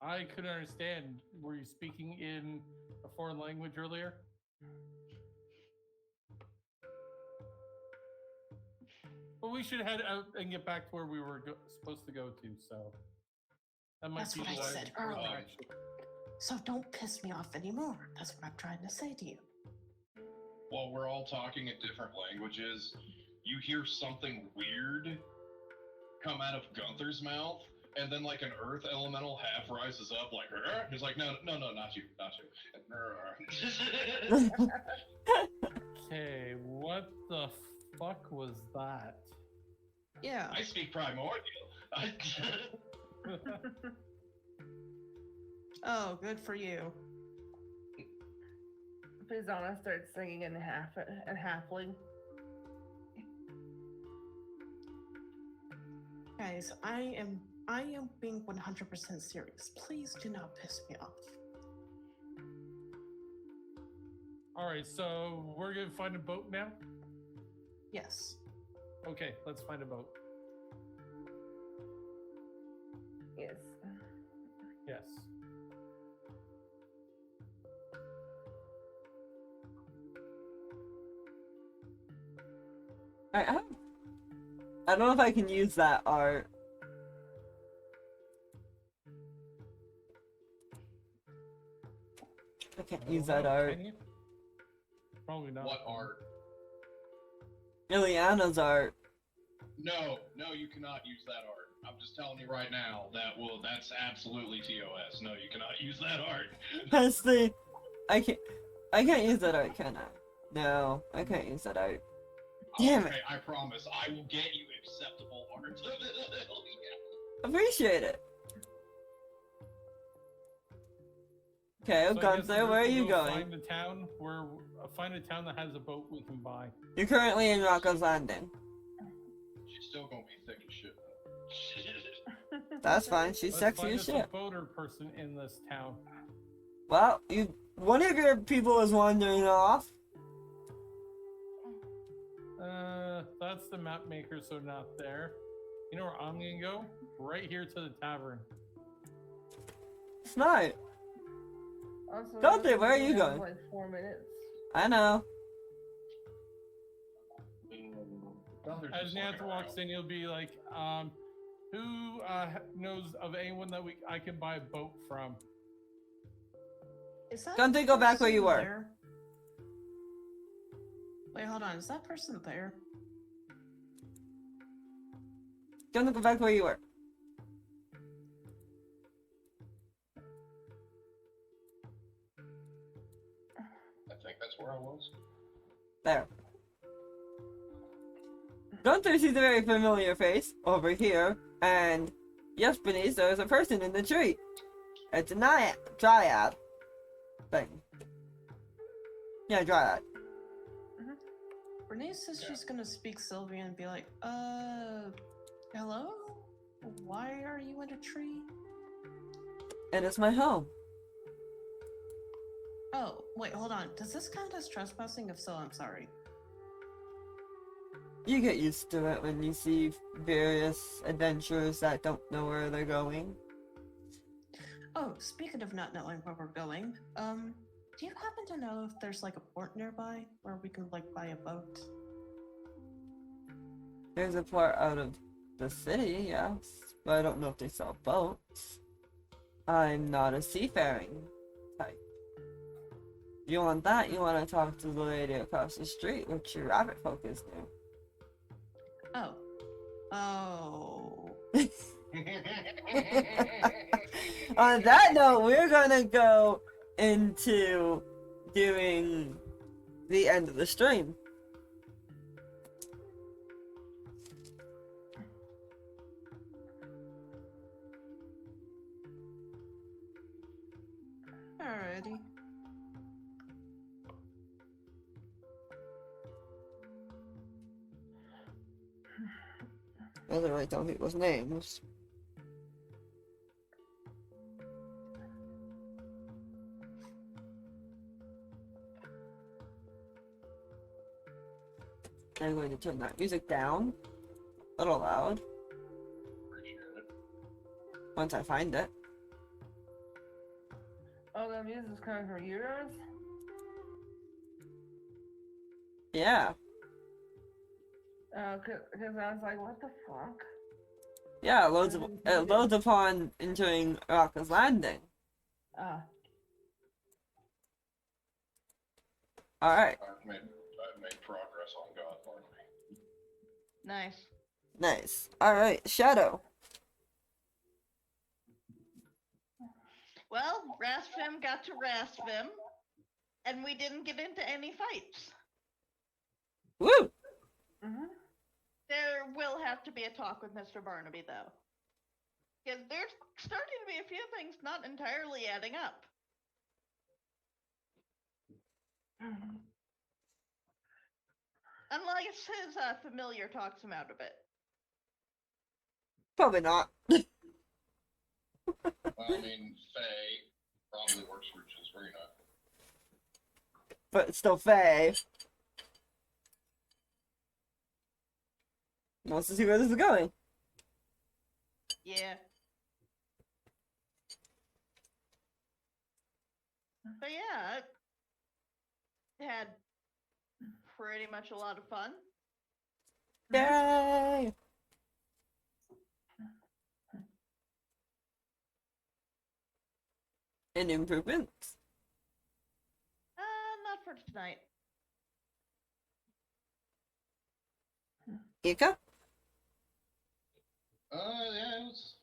I couldn't understand. Were you speaking in a foreign language earlier? But we should head out and get back to where we were supposed to go to, so. That might That's be what I the way said to earlier. actually- So don't piss me off anymore. That's what I'm trying to say to you. While we're all talking in different languages, you hear something weird come out of Gunther's mouth, and then like an earth elemental half rises up, like, he's like, no, not you. Okay, what the fuck was that? Yeah. I speak primordial. Oh, good for you. Faisana starts singing in halfling. Guys, I am being 100% serious. Please do not piss me off. Alright, so we're gonna find a boat now? Yes. Okay, let's find a boat. Yes. Yes. I don't know if I can use that art. I can't use that art. Can you? Probably not. What art? Ileana's art. No, you cannot use that art. I'm just telling you right now, that's absolutely TOS. No, you cannot use that art. That's the... I can't use that art, can I? No, I can't use that art. Damn it. Okay, I promise. I will get you acceptable art. Yeah. Appreciate it. Okay, So I guess Gunther, where are you we'll going? Find a town that has a boat we can buy. You're currently in Rocco's Landing. She's still gonna be thick as shit. That's fine, she's Let's sexy find as us shit. a boater person in this town. Well, one of your people is wandering off. That's the map maker, so not there. You know where I'm gonna go? Right here to the tavern. It's not. Also, Gunther, where are we you have, going? Like 4 minutes. I know. As Nathan walks in, he'll be like, who knows of anyone that I can buy a boat from? Is that Gunther, go back where you person were. there? Wait, hold on. Is that person there? Gonna go back where you were. I think that's where I was. There. Gunther sees a very familiar face over here, and yes, beneath there is a person in the tree. It's a dryad thing. Yeah, dryad. Bernice says she's gonna speak Sylvian and be like, hello? Why are you in a tree? It is my home. Oh, wait, hold on. Does this count as trespassing? If so, I'm sorry. You get used to it when you see various adventurers that don't know where they're going. Oh, speaking of not knowing where we're going, do you happen to know if there's like a port nearby where we can like buy a boat? There's a part out of the city, yes, but I don't know if they sell boats. I'm not a seafaring type. You want that? You want to talk to the lady across the street, which your rabbit folk is near. Oh. Oh. On that note, we're gonna go into doing the end of the stream. Alrighty. I didn't write down people's names. I'm going to turn that music down a little loud Appreciate it. once I find it. Oh, the music's coming from yours? Yeah, Because I was like, what the fuck? yeah, it loads upon entering Rocka's Landing. Ah. Alright, I've made progress on God, pardon me. Nice. nice. Alright, Shadow. Well, Raspim got to Raspim, and we didn't get into any fights. Woo! Mm-hmm. There will have to be a talk with Mr. Barnaby, though. Because there's starting to be a few things not entirely adding up. Mm-hmm. Unless his familiar talks him out of it. Probably not. Well, I mean, Faye probably works for Gisverina. But it's still Faye. Wants to see where this is going. Yeah. But yeah, it had pretty much a lot of fun. Yay! Any improvements? Not for tonight. Ika? Yeah, it was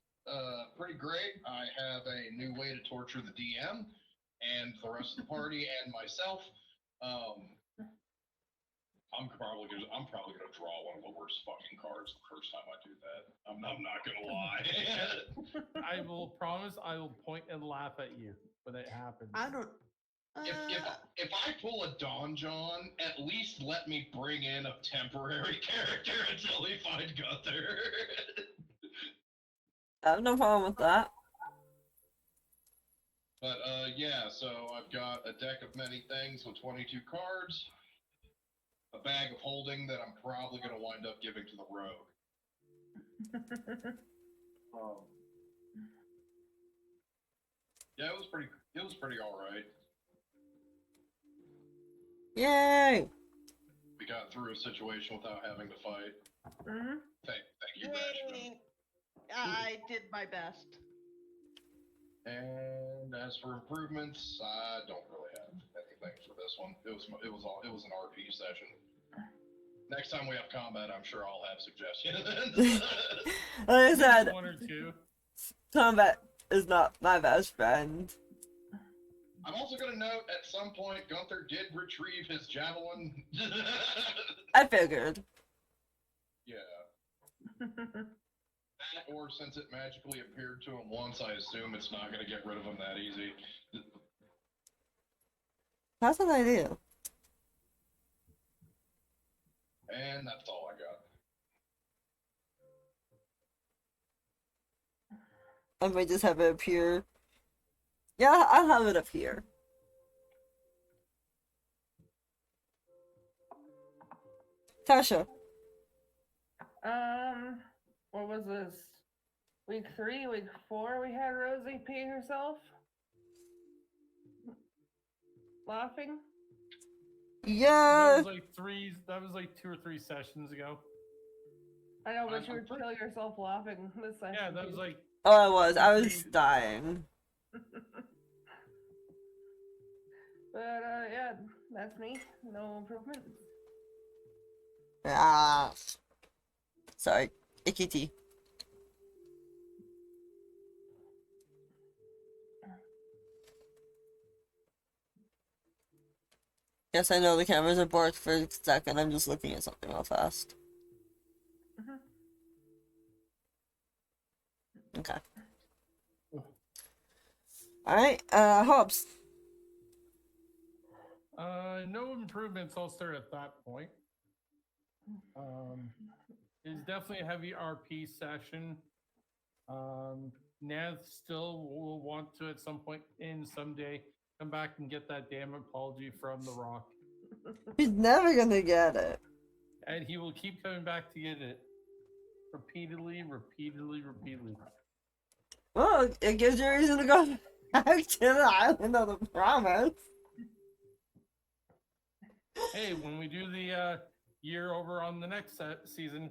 pretty great. I have a new way to torture the DM and the rest of the party and myself. I'm probably gonna draw one of the worst fucking cards the first time I do that. I'm not gonna lie. I will promise I will point and laugh at you when it happens. I don't. If I pull a Don John, at least let me bring in a temporary character until we find Gunther. I have no problem with that. But yeah, so I've got a deck of many things with 22 cards, a bag of holding that I'm probably gonna wind up giving to the rogue. Yeah, it was pretty all right. Yay! We got through a situation without having to fight. Mm-hmm. Thank you, Rashman. Yay. I did my best. And as for improvements, I don't really have anything for this one. It was an RP session. Next time we have combat, I'm sure I'll have suggestions. Like I said, One or two. combat is not my best friend. I'm also going to note at some point Gunther did retrieve his javelin. I figured. Yeah. That, or since it magically appeared to him once, I assume it's not going to get rid of him that easy. That's an idea. And that's all I got. I might just have it appear. Yeah, I'll have it up here. Tasha. What was this? Week 3, week 4, we had Rosie pee herself? Laughing? Yeah. That was like 2 or 3 sessions ago. I know, but I'm you would pretty- kill yourself laughing this session. Yeah, that was too. like Oh, I was dying. But, yeah, that's me. No improvement. Ah. Sorry. Icky tea. Yes, I know the cameras are barked for a second. I'm just looking at something real fast. Mhm. Okay. Alright, Hobbs. no improvements. I'll start at that point. It's definitely a heavy RP session. Nath still will want to at some point in someday come back and get that damn apology from The Rock. He's never gonna get it. And he will keep coming back to get it. Repeatedly. Well, it gives you a reason to go back to the island of the promise. Hey, when we do the year over on the next season,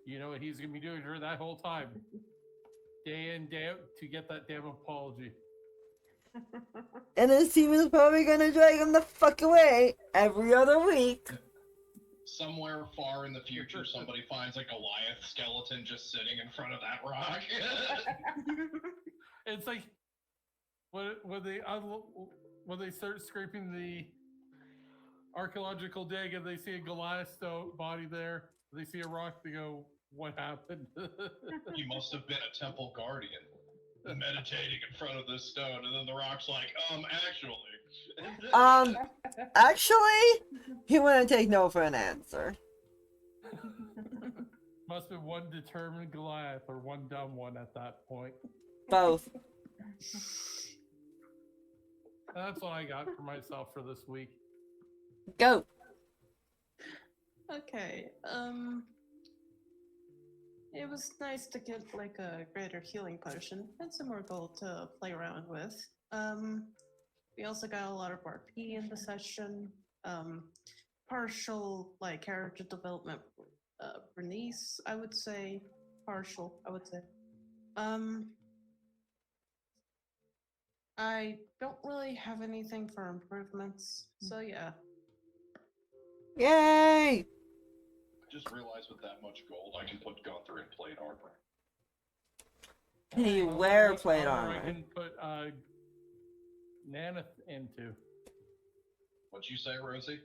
you know what he's going to be doing for that whole time. Day in, day out to get that damn apology. And his team is probably gonna drag him the fuck away every other week. Somewhere far in the future, somebody finds a Goliath skeleton just sitting in front of that rock. It's like when they start scraping the archaeological dig and they see a Goliath body there, they see a rock, they go, "What happened?" He must have been a temple guardian meditating in front of this stone, and then the rock's like, actually. Actually, he wouldn't take no for an answer. Must have been one determined Goliath or one dumb one at that point. Both. And that's what I got for myself for this week. Go. Okay. It was nice to get like a greater healing potion and some more gold to play around with. We also got a lot of RP in the session. Partial like character development. Bernice, I would say. Partial, I would say. I don't really have anything for improvements, so yeah. Yay! I just realized with that much gold, I can put Gunther in plate armor. Can you Well, wear what plate I armor? can put Naneth into. What'd you say, Rosie?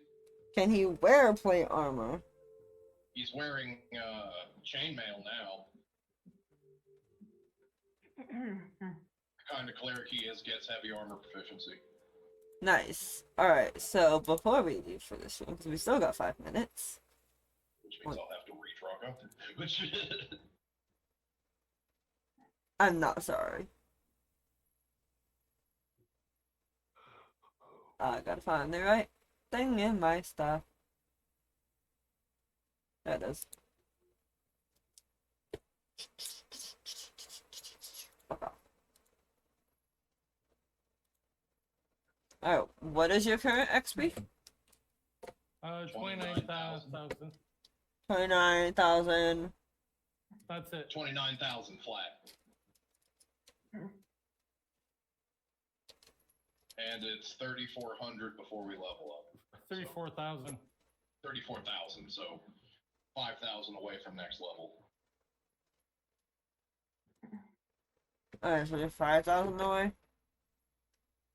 Can he wear plate armor? He's wearing chainmail now. The kind of cleric he is gets heavy armor proficiency. Nice. Alright, so before we leave for this one, because we still got 5 minutes. Which means I'll have to redraw Gunther. Which I'm not sorry. I gotta find the right thing in my stuff. There it is. Okay. Alright, what is your current XP? 29,000. 29,000. That's it. 29,000 flat. And it's 3,400 before we level up. 34,000. 34,000, so 5,000 away from next level. Alright, so you're 5,000 away?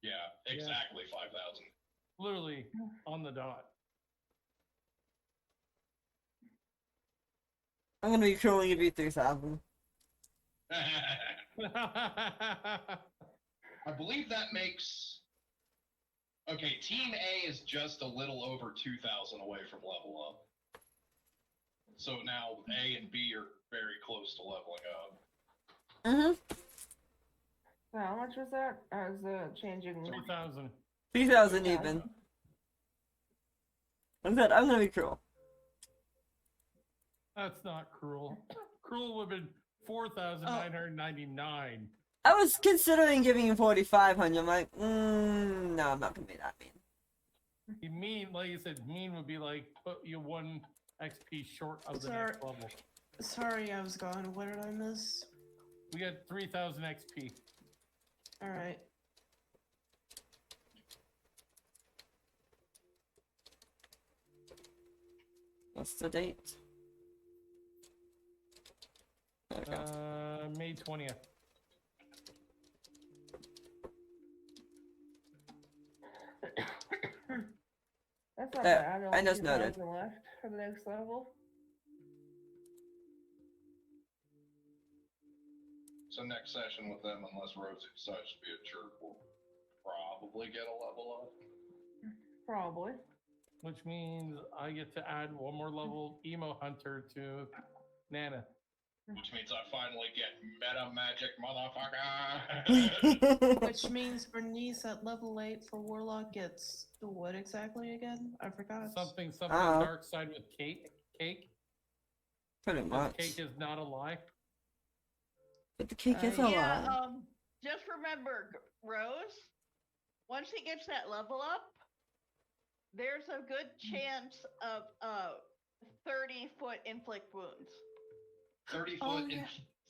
Yeah, exactly 5,000. Literally on the dot. I'm gonna be cruel and give you 3,000. I believe that makes. Okay, Team A is just a little over 2,000 away from level up. So now A and B are very close to leveling up. So how much was that? I was changing. 3,000. 3,000 even. I'm gonna be cruel. That's not cruel. Cruel would have been 4,999. I was considering giving you 4,500. I'm like, no, I'm not gonna be that mean. You mean, like you said, mean would be like put you 1 XP short of the next level. Sorry, I was gone. What did I miss? We got 3,000 XP. All right. What's the date? There we go. May 20th. That's not There, bad. I Only just noted. 2,000 left for the next level. So next session with them, unless Rosie decides to be a jerk, we'll probably get a level up. Probably. Which means I get to add 1 more level Emo Hunter to Nana. Which means I finally get meta magic, motherfucker. Which means Bernice at level 8 for Warlock gets what exactly again? I forgot. Something Uh-oh. dark side with cake. Pretty This much. cake is not a lie. But the cake is a Yeah, lie. just remember, Rose, once he gets that level up, there's a good chance of 30-foot inflict wounds. 30 Oh, foot, yeah.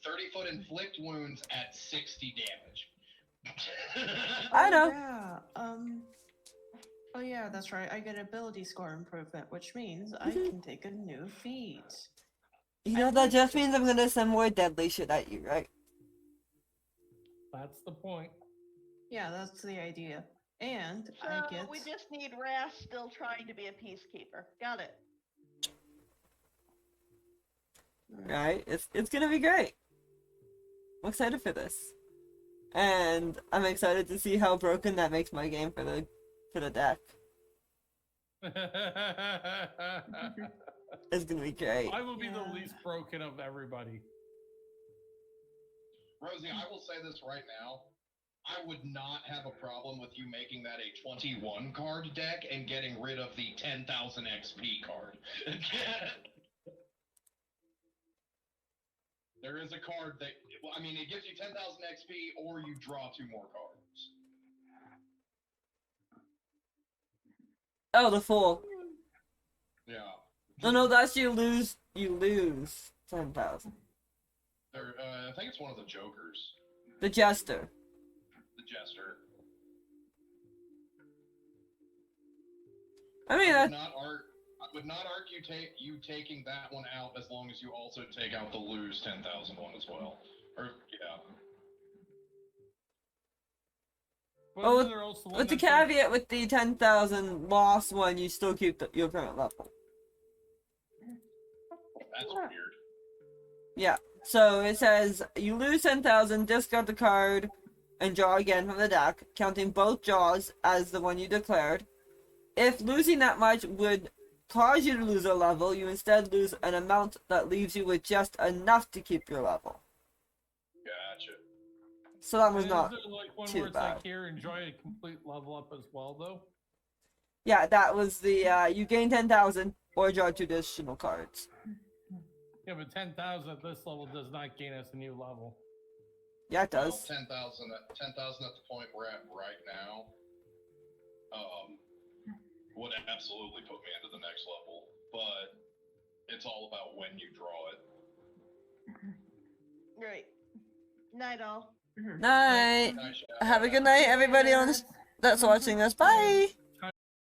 30-foot inflict wounds at 60 damage. I know. Yeah. Oh yeah, that's right. I get ability score improvement, which means I can take a new feat. You know, that just means I'm gonna send more deadly shit at you, right? That's the point. Yeah, that's the idea. And So I get. we just need Ras still trying to be a peacekeeper. Got it. Right? It's gonna be great. I'm excited for this. And I'm excited to see how broken that makes my game for the deck. It's gonna be great. I will be the Yeah. least broken of everybody. Rosie, I will say this right now. I would not have a problem with you making that a 21 card deck and getting rid of the 10,000 XP card. There is a card that, well, I mean, it gives you 10,000 XP or you draw 2 more cards. Oh, the fool. Yeah. No, that's you lose 10,000. I think it's one of the Jokers. The Jester. The Jester. I mean, I that, would not argue you taking that one out as long as you also take out the lose 10,000 one as well. Or, yeah. But Oh, isn't there also one with the that's like- caveat with the 10,000 lost one, you still keep your current level. That's weird. Yeah. So it says you lose 10,000, discard the card, and draw again from the deck, counting both draws as the one you declared. If losing that much would cause you to lose a level, you instead lose an amount that leaves you with just enough to keep your level. Gotcha. So that was And not. is there like one too where it's bad. like here, enjoy a complete level up as well, though? Yeah, that was the you gain 10,000 or draw 2 additional cards. Yeah, but 10,000 at this level does not gain us a new level. Yeah, it Well, does. 10,000 at the point we're at right now, would absolutely put me into the next level, but it's all about when you draw it. Right. Night all. Night. Nice, Have a good night, everybody on that's watching this. Bye.